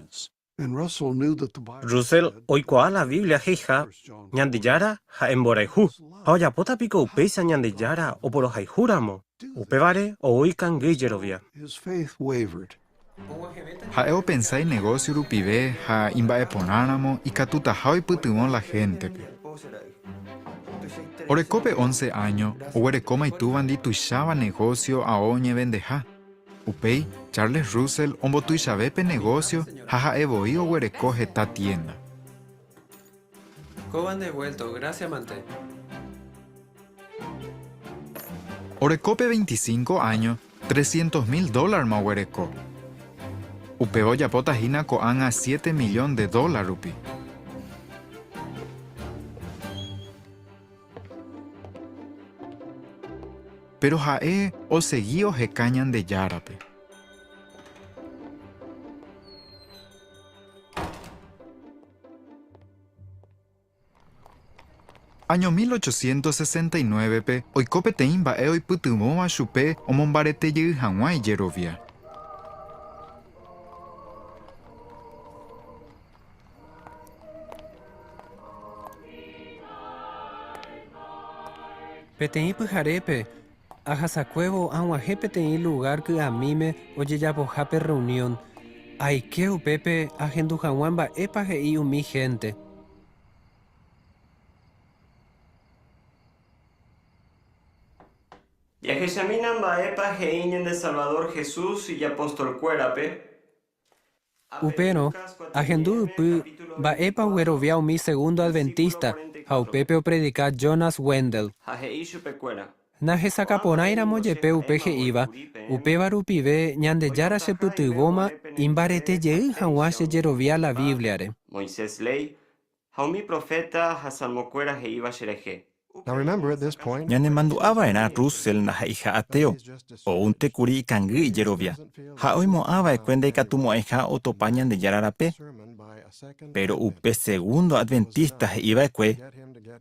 Russell oikuaa la Biblia heija ñandejara ha'emborayhu ha ojapótapiko upéicha ñandejara oporohayhúramo upévare oikangýjerovia. Ha'e opensái negocio rupive ha imba'eporãramo ikatutaha oipytyvõ la gentepe. Orekópe 11 años oguerekóma itúva ndituicháva negocio ao ñevendeha. Upei Charles Russell ombotuichavépe negocio ha ha'evoi oguereko heta tienda. Coban devuelto, gracias Mante. Orekópe 25 años, $300,000 ma oguereko. Upéva ojapótahína ko'ág̃a $7 millones rupi. Pero ha'e osegui oheka ñandejárape. Año 1869 oiko peteĩ mba'e oipytyvõva chupe omombaretejey hag̃ua ijerovia. Peteĩ pyharépe ahasakuévo ag̃uahẽ peteĩ lugar ky'amíme ojejapohápe reunión. Aike upépe ahendu hag̃ua mba'épa he'i umi gente. Yaheshamina Mbaepa Heinen de Salvador Jesús y Apóstol Cuérape. Upero, agendu upu, baepa huerovia mi segundo adventista, haupepe o predicar Jonas Wendell. Naje sacaponaira moyepe upeje iba, upevaru pibe ñandeyara seputiboma, imbarete yeu hawashe yerovia la Bibliare. Moisés ley, haumi profeta Hasalmocuera Heiva Shereje. Ñane manduaba era Russell na hija ateo, o un tecuri y cangui y yerovia. Ha hoy moaba e cuende y catumo eja o topañan de yararape. Pero upe segundo adventista iba ekwe,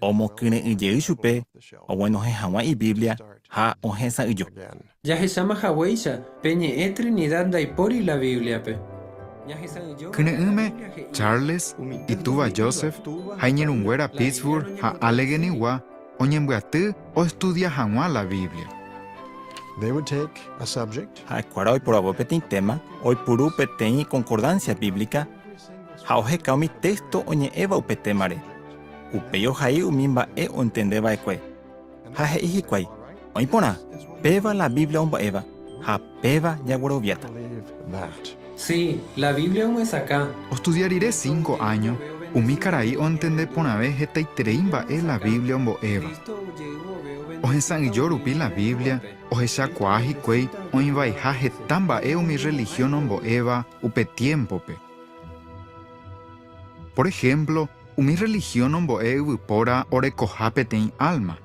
o mokine y yeishupe, o bueno he hawa y Biblia, ha o hesa y yo. Ya se llama Hawaisha, peñe e Trinidad daipori la Biblia pe. Kne'yme Charles y tuva Joseph haiñerunguéra Pittsburgh ha Allegheny-wa oñembyatý o estudia hag̃ua la Biblia. Ha kuara oiporavo peteĩ tema, oipuru peteĩ concordancia bíblica, ha oheka umi texto oñe'ẽva upe témare. Upéi ohai umi mba'e ontendeva'ekue. Ha he'i hikuái, oĩporã, péva la Biblia omba'éva, ha péva jagueroviáta. Sí, la Biblia es acá. Estudiaré 5 años. Umi karai ontende ponave hetaiterei mba'e la Biblia ombo'éva. Ohesã'yjo rupi la Biblia, ohechakuaa hikuái oĩvaiha heta mba'e umi religión ombo'éva upe tiempope. Por ejemplo, umi religión ombo'e yvypóra orekoha peteĩ alma.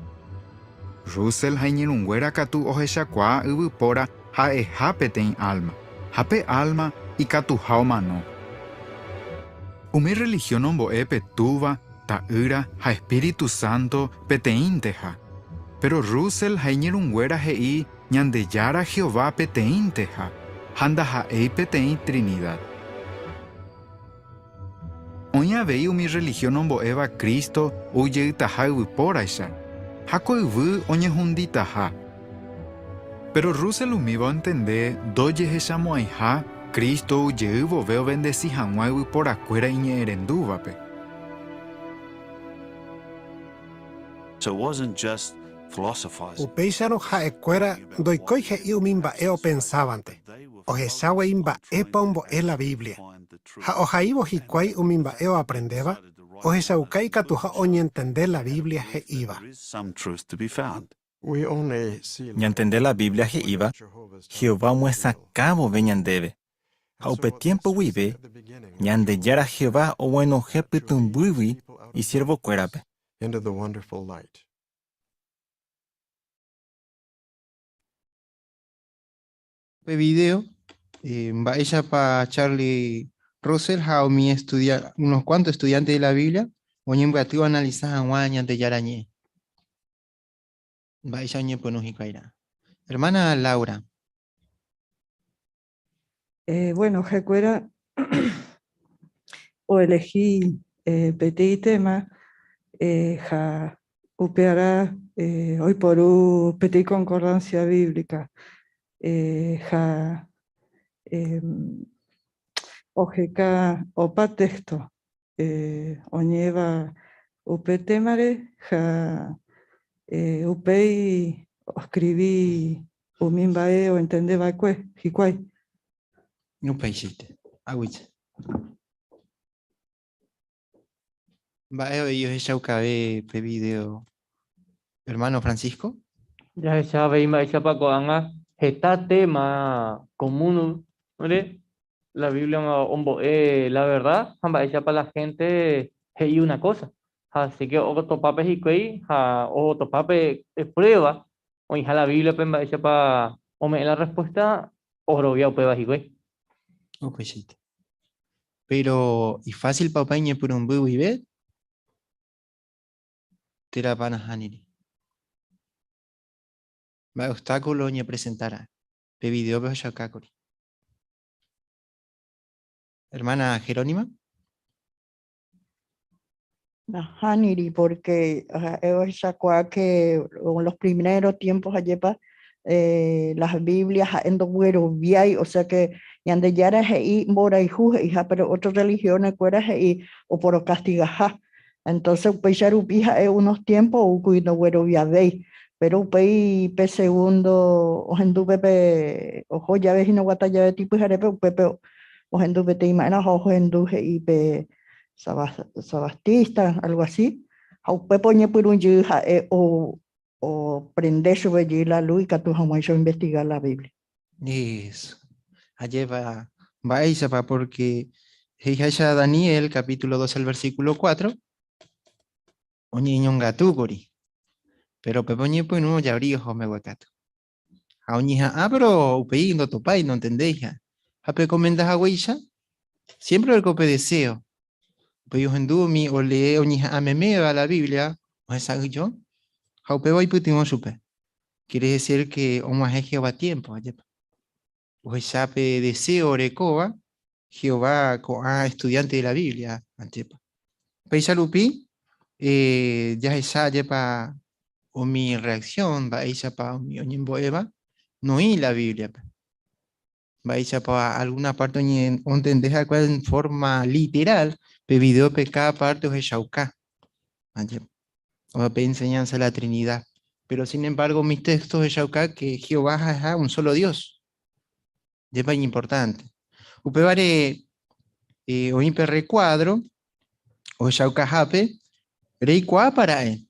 Russell haiñerũnguéra katu ohechakuaa yvypóra ha'eha peteĩ alma. Hape alma ikatuha omano. Umi religión ombo'e petúva, ta'ýra ha Espíritu Santo peteĩnteha. Pero Russell haiñerũnguéra he'i ñandejára Jehová peteĩnteha, ha ndaha'éi peteĩ Trinidad. Oĩ umi religión ombo'éva Cristo oujeytaha yvypóraicha, ha koyvy oñehunditaha. Pero Russell umíva entender dojehechamo'ãiha Cristo ujey vove obendeci hag̃ua yvyporakuéra iñe'ẽrendúvape. Upéicharõ ha'ekuéra ndoikói he'i umi mba'e opensávante. Ohecháguai mba'épa ombo'e la Biblia. Ha ohaívo hikuái umi mba'e oaprendeва, ohechaukái katu ha oñentende la Biblia he'íva. Ñantende la Biblia he'íva, Jehová muesãkávove ñandéve. Ha upe tiempo guive, ñandejára Jehová oguenohẽ pytymbýgui y siervokuérape. Video, ella para Charlie Russell, how me estudiar unos cuantos estudiantes de la Biblia, oñembeatu analizar hag̃ua de yarañé. Ella oñeponuhikuaira. Hermana Laura. Bueno, recuerda, o elegí petit tema, ja upeará hoy por un petit concordancia bíblica, ja ojeka opa texto, oñeva upe temare, ja upei escribí umimbae o entendeba kue, hikuai. No paisite, agüite. Vaya, ellos ella ucabe pe video. Hermano Francisco. Ya esa veima esa paco anga está tema común, ¿vale? La Biblia la verdad, amba esa para la gente hay una cosa. Así que otro pape hikuei, otro pape prueba, o hija la Biblia pemba esa para o me la respuesta o via prueba hikuei. Oh, pues sí. Pero, ¿y fácil papañe por un bubu y ver? Tira panas haniri. Va obstáculo ni presentará. Pe video veo shakakori. Hermana Jerónima. Haniri, porque ellos sacó que en los primeros tiempos ayepa las Biblias en o sea que yande yara hei mora y hija, pero otras religiones fuera hei o por castigaja. Entonces pues ya rupija unos tiempos o cuido güero viadei, pero upei pe segundo ojendupe pe ojo ya ves no guata ya tipo jarepe upepe ojendupe te imana ojendupe y pe sabastista algo así aupe poñe por un yuja o prender sobre la luz y que tú jamás investigar la Biblia. Eso. Allí va ella, porque ya Daniel, capítulo 2, el versículo 4, oñe ñongatugori, pero pepoñe pues no ya abrí ojo me huecato. A oñija, pero upei no topai, no entendéis ya. A pe comendas a huella, siempre el cope deseo. Pues yo mi o lee oñija a meme a la Biblia, o esa yo, jaupe voy putimo supe. Quiere decir que omaje Jehová tiempo, allá. O esa pe deseo orecoba, Jehová estudiante de la Biblia, antepa. Peisalupi, ya esa yepa o mi reacción, va esa pa mi oñimbo Eva, no y la Biblia. Va esa pa alguna parte donde deja en forma literal, pe video pe cada parte o eshauka. O pe enseñanza de la Trinidad. Pero sin embargo, mis textos de Shauka que Jehová es un solo Dios. Y es muy importante. Upevare o impe recuadro o Shauka jape reicua para él.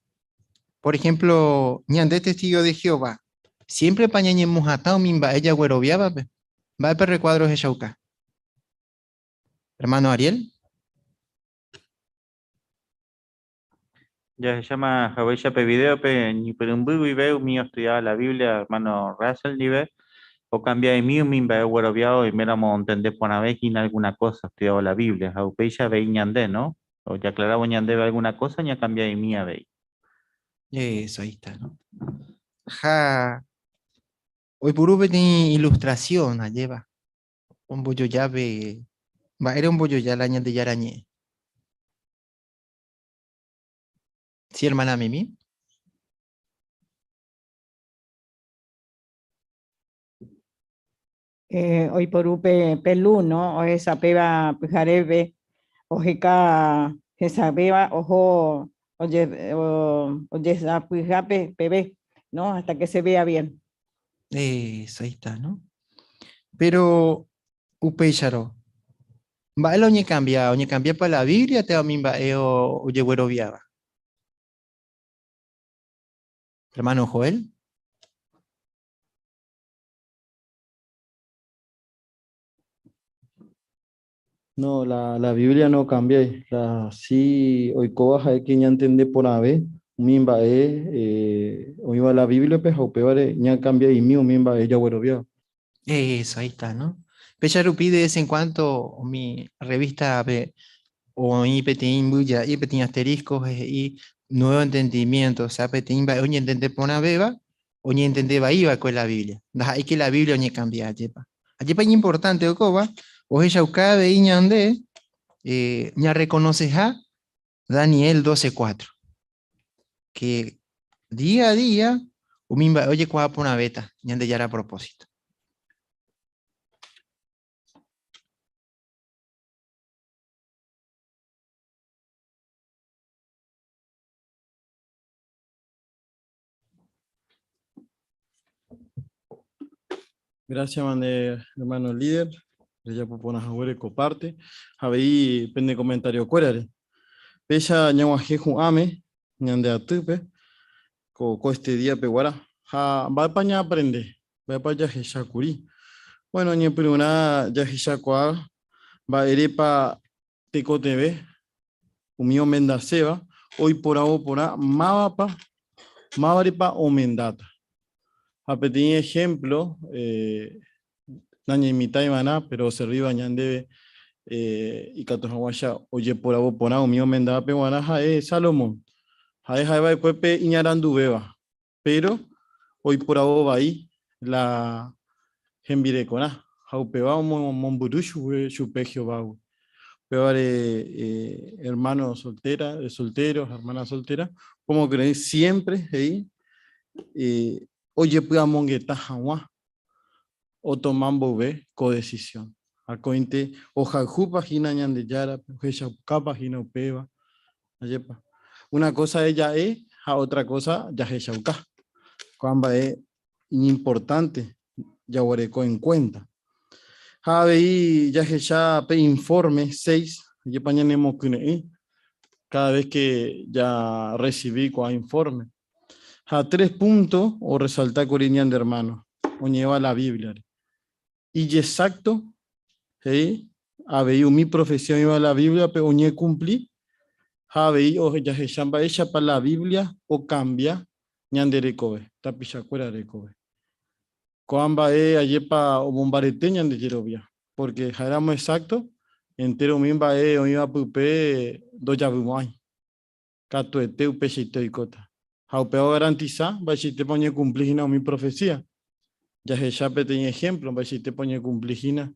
Por ejemplo, ñande testigo de Jehová. Siempre pañañe mujatao mimba ella güeroviaba. Va a recuadros de Shauka. Hermano Ariel. Ya se llama Javeya pe video pe ni per un y veo mío estudiaba la Biblia, hermano Russell ni ve, o cambia de mí mi ve hueroviado y me éramos entender por una vez en alguna cosa estudiaba la Biblia, Jaupeya ve ñandé, ¿no? O ya aclaraba ñandé alguna cosa ya cambia de mí a ve. Eso, ahí está, ¿no? Ja. Hoy por tiene ilustración, lleva. Un bollo llave. Va, era un bollo ya la de yarañé. ¿Sí, hermana Mimi? Hoy por upe pelú, ¿no? O esa peba pijarebe, o jeca, esa peba, ojo, oye, esa pijape, bebé, ¿no? Hasta que se vea bien. Eso, ahí está, ¿no? Pero, upe charo. Va, el oñe cambia para la Biblia, te va o lleguero viaba. Hermano Joel. No, la Biblia no cambia. Sí, hoy cobaja hay que ya entender por ave. Mimba hoy va la Biblia, pues, o peor, ya cambia y mío, mimba ya bueno, vio. Eso, ahí está, ¿no? Pecharupi de vez en cuando mi revista o mi petín bulla y petín asteriscos y nuevo entendimiento, o sea, petín va oñe entender por una beba, oñe entender va iba con la Biblia. Hay que la Biblia oñe cambia, ayepa. Ayepa es importante, ocoba, o ella ucabe y ñande, ya reconoces a Daniel 12:4, que día a día, o mimba, oye, cuá por una beta, ñande ya era a propósito. Gracias, hermano líder. Ya proponas a ver coparte. Habéis pende comentario cuerare. Pesa ñaguajeju ame, ñande atupe, co este día peguara. Va paña aprende, va pa ya shakuri. Bueno, ñe piruna ya shakua, va erepa teco TV, umio mendaceba, hoy por ahora por mavapa, mavarepa o mendata. A pedir ejemplo, naña imitai maná, pero se ríe ñandebe y catojaguaya, oye por ahora por ahora umio mendata peguana Salomón. Jae va cuepe iñarandu beba, pero hoy por ahora va ahí la gembirecona. Jaupe va monburushu chupe Jehová. Peore hermanos solteros, hermanas solteras, como creéis siempre ahí. Oye, pues a mongueta jawa o tomambo ve codecisión. A cointe ojajú página ñande yara, ojecha página upeva. Ayepa. Una cosa ella es, a otra cosa ya es shauka. Cuamba es importante, ya huereco en cuenta. Javi ya pe informe 6, y pañanemo cada vez que ya recibí cuál informe. A 3 puntos o resaltar Corinian de hermano, o lleva la Biblia. Y exacto, ¿sí? Había mi profesión iba a la Biblia, pero no cumplí. Había o ya se llama ella para la Biblia o cambia, ñande recobe, tapichacuera recobe. Coamba ayepa o bombarete ñande yerovia, porque éramos exacto, entero mimba o iba pupe do yabumay. Catuete upechito y cota. Haupeo garantiza, va si te pone cumplir mi profecía. Ya se ya tenía ejemplo, va si te pone cumplir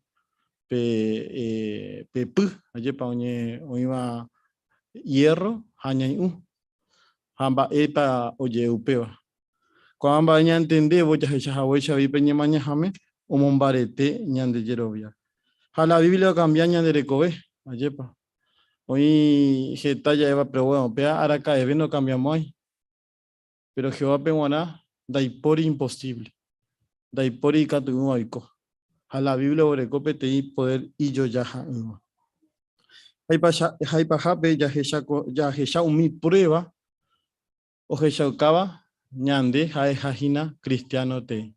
pe ayer pa iba hierro, haña hamba epa oye upeo. Cuando va a entender, voy a echar a huella vi peña maña jame o mombarete ñan de yerovia. A la Biblia cambia ñan de recobe, ayer pa. Hoy Geta ya iba, pero bueno, pea araca de no cambiamos ahí. Pero Jehová peguaná, daipori imposible. Daipori catu aiko. A la Biblia orecope te poder y yo ya no. Hay pa jape ya hecha mi prueba o hecha cava ñande jae jajina cristiano te.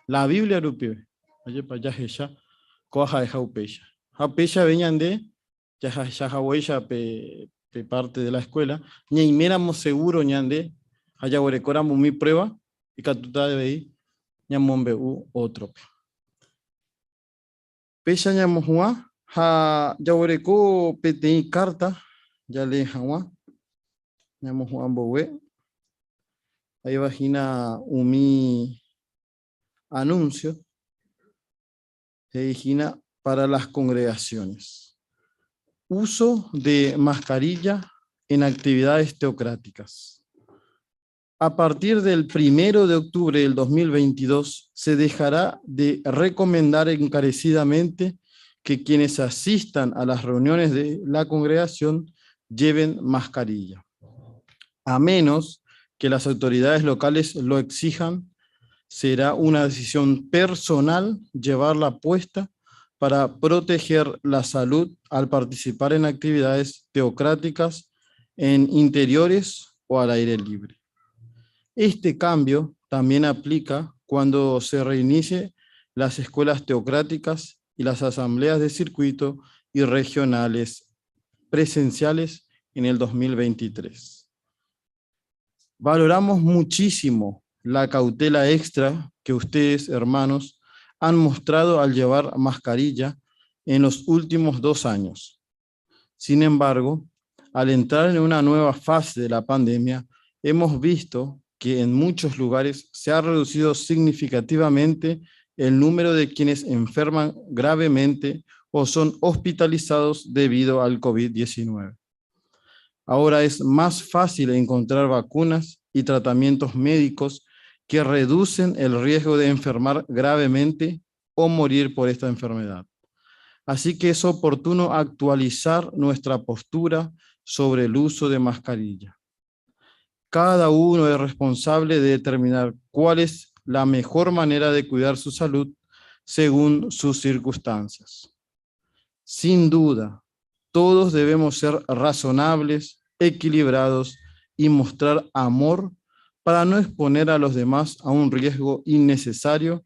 La Biblia europea. Oye pa ya hecha coja de jaupecha. Jaupecha veñande ya hecha pe parte de la escuela. Ni miramos seguro ñande haya orecoramos mi prueba y catuta de ahí ñamombe u otro. Pesha ñamohua ha ya oreco peti carta ya le hawa ñamohua bowe ahí vagina umi anuncio vagina para las congregaciones. Uso de mascarilla en actividades teocráticas. A partir del 1 de octubre del 2022, se dejará de recomendar encarecidamente que quienes asistan a las reuniones de la congregación lleven mascarilla, a menos que las autoridades locales lo exijan. Será una decisión personal llevarla puesta para proteger la salud al participar en actividades teocráticas en interiores o al aire libre. Este cambio también aplica cuando se reinicie las escuelas teocráticas y las asambleas de circuito y regionales presenciales en el 2023. Valoramos muchísimo la cautela extra que ustedes, hermanos, han mostrado al llevar mascarilla en los últimos 2 años. Sin embargo, al entrar en una nueva fase de la pandemia, hemos visto que en muchos lugares se ha reducido significativamente el número de quienes enferman gravemente o son hospitalizados debido al COVID-19. Ahora es más fácil encontrar vacunas y tratamientos médicos que reducen el riesgo de enfermar gravemente o morir por esta enfermedad. Así que es oportuno actualizar nuestra postura sobre el uso de mascarilla. Cada uno es responsable de determinar cuál es la mejor manera de cuidar su salud según sus circunstancias. Sin duda, todos debemos ser razonables, equilibrados y mostrar amor para no exponer a los demás a un riesgo innecesario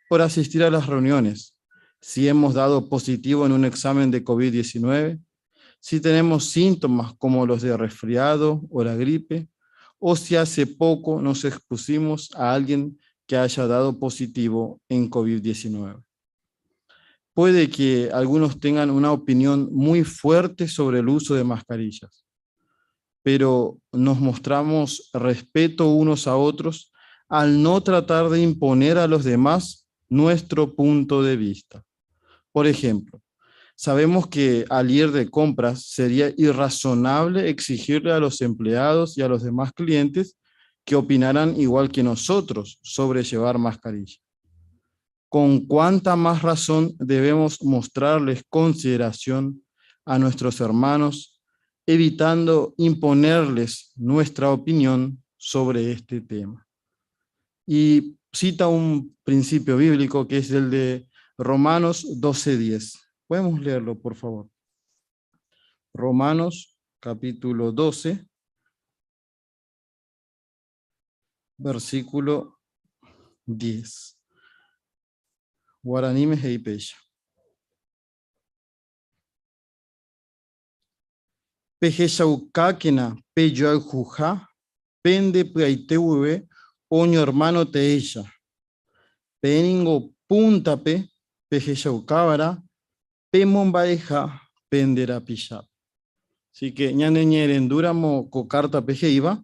por asistir a las reuniones. Si hemos dado positivo en un examen de COVID-19, si tenemos síntomas como los de resfriado o la gripe, o si hace poco nos expusimos a alguien que haya dado positivo en COVID-19. Puede que algunos tengan una opinión muy fuerte sobre el uso de mascarillas, pero nos mostramos respeto unos a otros al no tratar de imponer a los demás nuestro punto de vista. Por ejemplo, sabemos que al ir de compras sería irrazonable exigirle a los empleados y a los demás clientes que opinaran igual que nosotros sobre llevar mascarilla. Con cuánta más razón debemos mostrarles consideración a nuestros hermanos, evitando imponerles nuestra opinión sobre este tema. y cita un principio bíblico que es el de Romanos 12:10. ¿Podemos leerlo, por favor? Romanos capítulo 12, versículo 10. Guaraní Mejeipeya. Pejeshaukákena peyoajuja pende praiteuve oño hermano teella. Peningo puntape pejeshaukávara pemombaeja pendera pillap. Así que ñane ñerendúramo cocarta pejeiva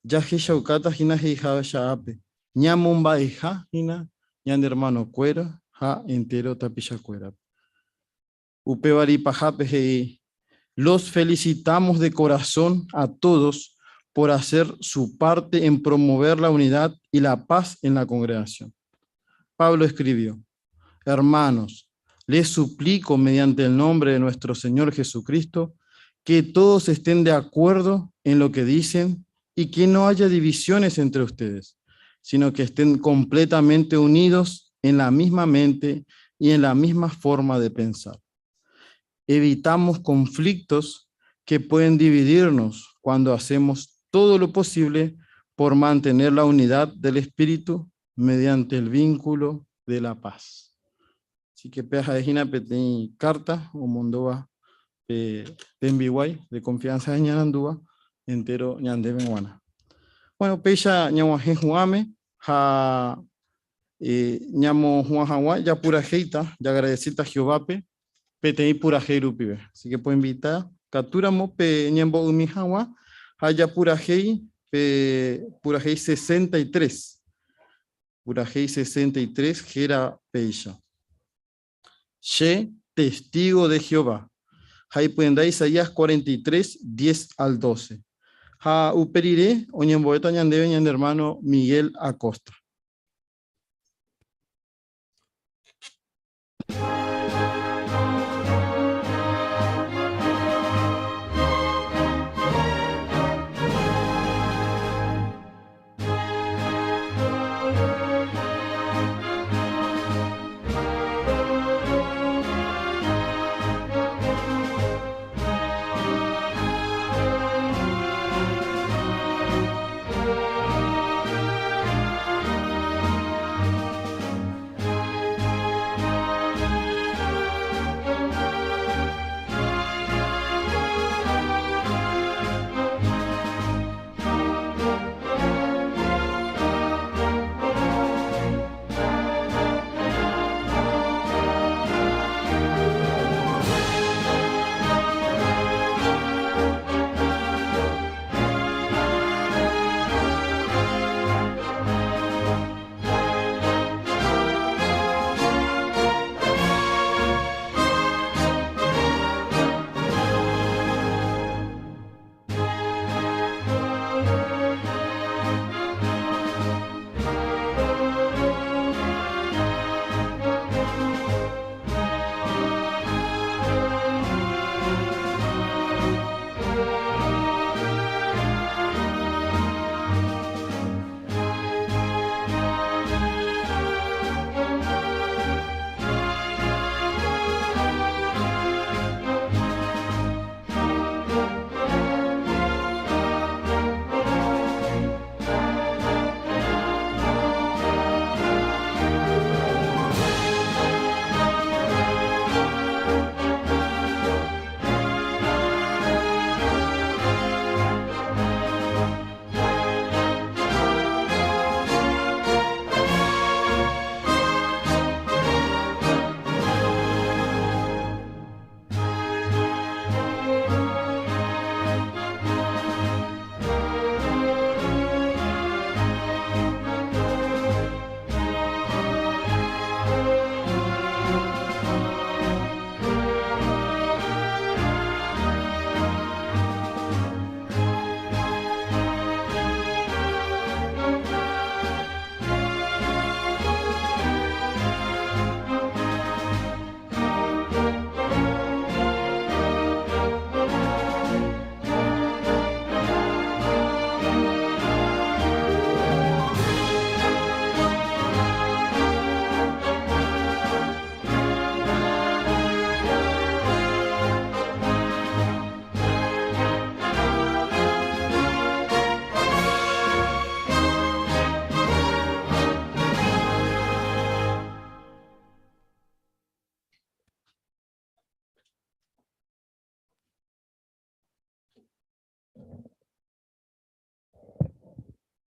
ya jeshaukata hina heijava shaape. Ñamombaeja hina ñande hermano cuera ha entero tapisha cuera. Upevari pajape hei. Los felicitamos de corazón a todos por hacer su parte en promover la unidad y la paz en la congregación. Pablo escribió: hermanos, les suplico mediante el nombre de nuestro Señor Jesucristo que todos estén de acuerdo en lo que dicen y que no haya divisiones entre ustedes, sino que estén completamente unidos en la misma mente y en la misma forma de pensar. Evitamos conflictos que pueden dividirnos cuando hacemos todo lo posible por mantener la unidad del espíritu mediante el vínculo de la paz. Así que peja de Gina petén carta o mondoa penbiwai de confianza en ñanandúa entero ñande benguana. Bueno, peja ñahuaje juame ha ñamo juajawa ya pura jeita ya agradecita Jehovape PTI pura heiru pibe. Así que puedo invitar. Capturamos pe ñembo umijawa. Haya pura hei 63. Pura hei 63 gera peisha. She testigo de Jehová. Hay pueden dar Isaías 43, 10 al 12. Ha uperire o ñemboeta ñandebe ñande hermano Miguel Acosta.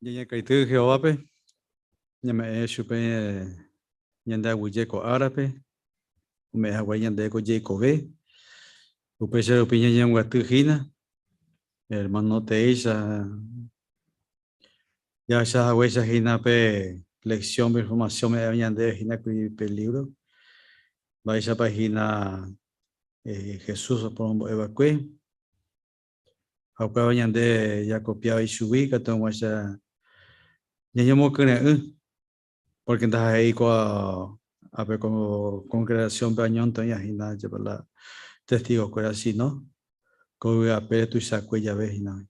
Ya kaitu Jehová pe. Ya me chupe ñanda huyeko árape. Me hawa ñande ko Jacobe. Upese opiña ñangua tujina. Hermano Teisha. Ya esa huella hina pe lección de información me ñande hina pe libro. Va esa página Jesús por un evacue. Acá ñande ya copiaba y subí que tengo esa ya llamo que porque entonces ahí a ver como congregación peñón tenía hina ya para testigos que así no como a pe tu saco ya ves hina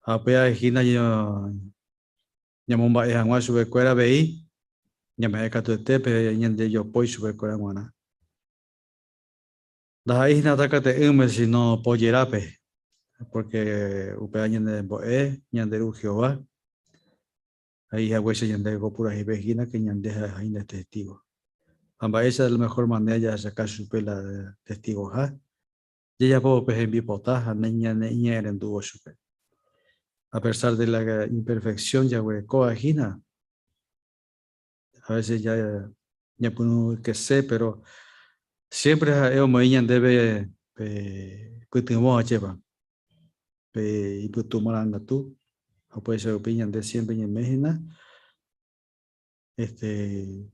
a pe hina yo llamo ba ya ngua sube cuera veí ya me ka tu tepe ñande yo poi sube cuera ngana da ahí hina ta te me si no pollerape porque upea ñande boe ñande Jehová ahí a veces ñande go pura hibejina que ñande hina testigo amba esa es la mejor manera de sacar su pela de testigos y ya puedo pues en bipotaja niña en tu super a pesar de la imperfección ya güey coagina a veces ya puedo que sé pero siempre es muy debe pues tu modo lleva y pues tu moranga tú o puede ser opinión de siempre en México te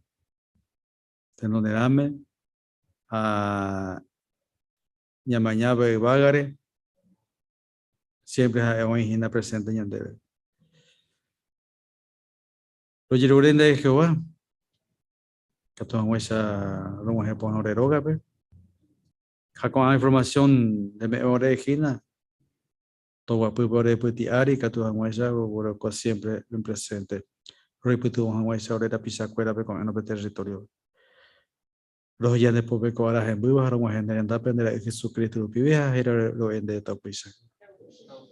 no dame a mañana y bagare siempre es una presente en debe lo llevaré de Jehová que todo esa vamos a poner eroga pe con información de me orejina todo puede putiari que todo esa o siempre en presente repito un esa hora pisa cuera pe con en territorio los ya después de que ahora en vivo ahora vamos a entender de Jesucristo lo que viaja era lo en de esta pisa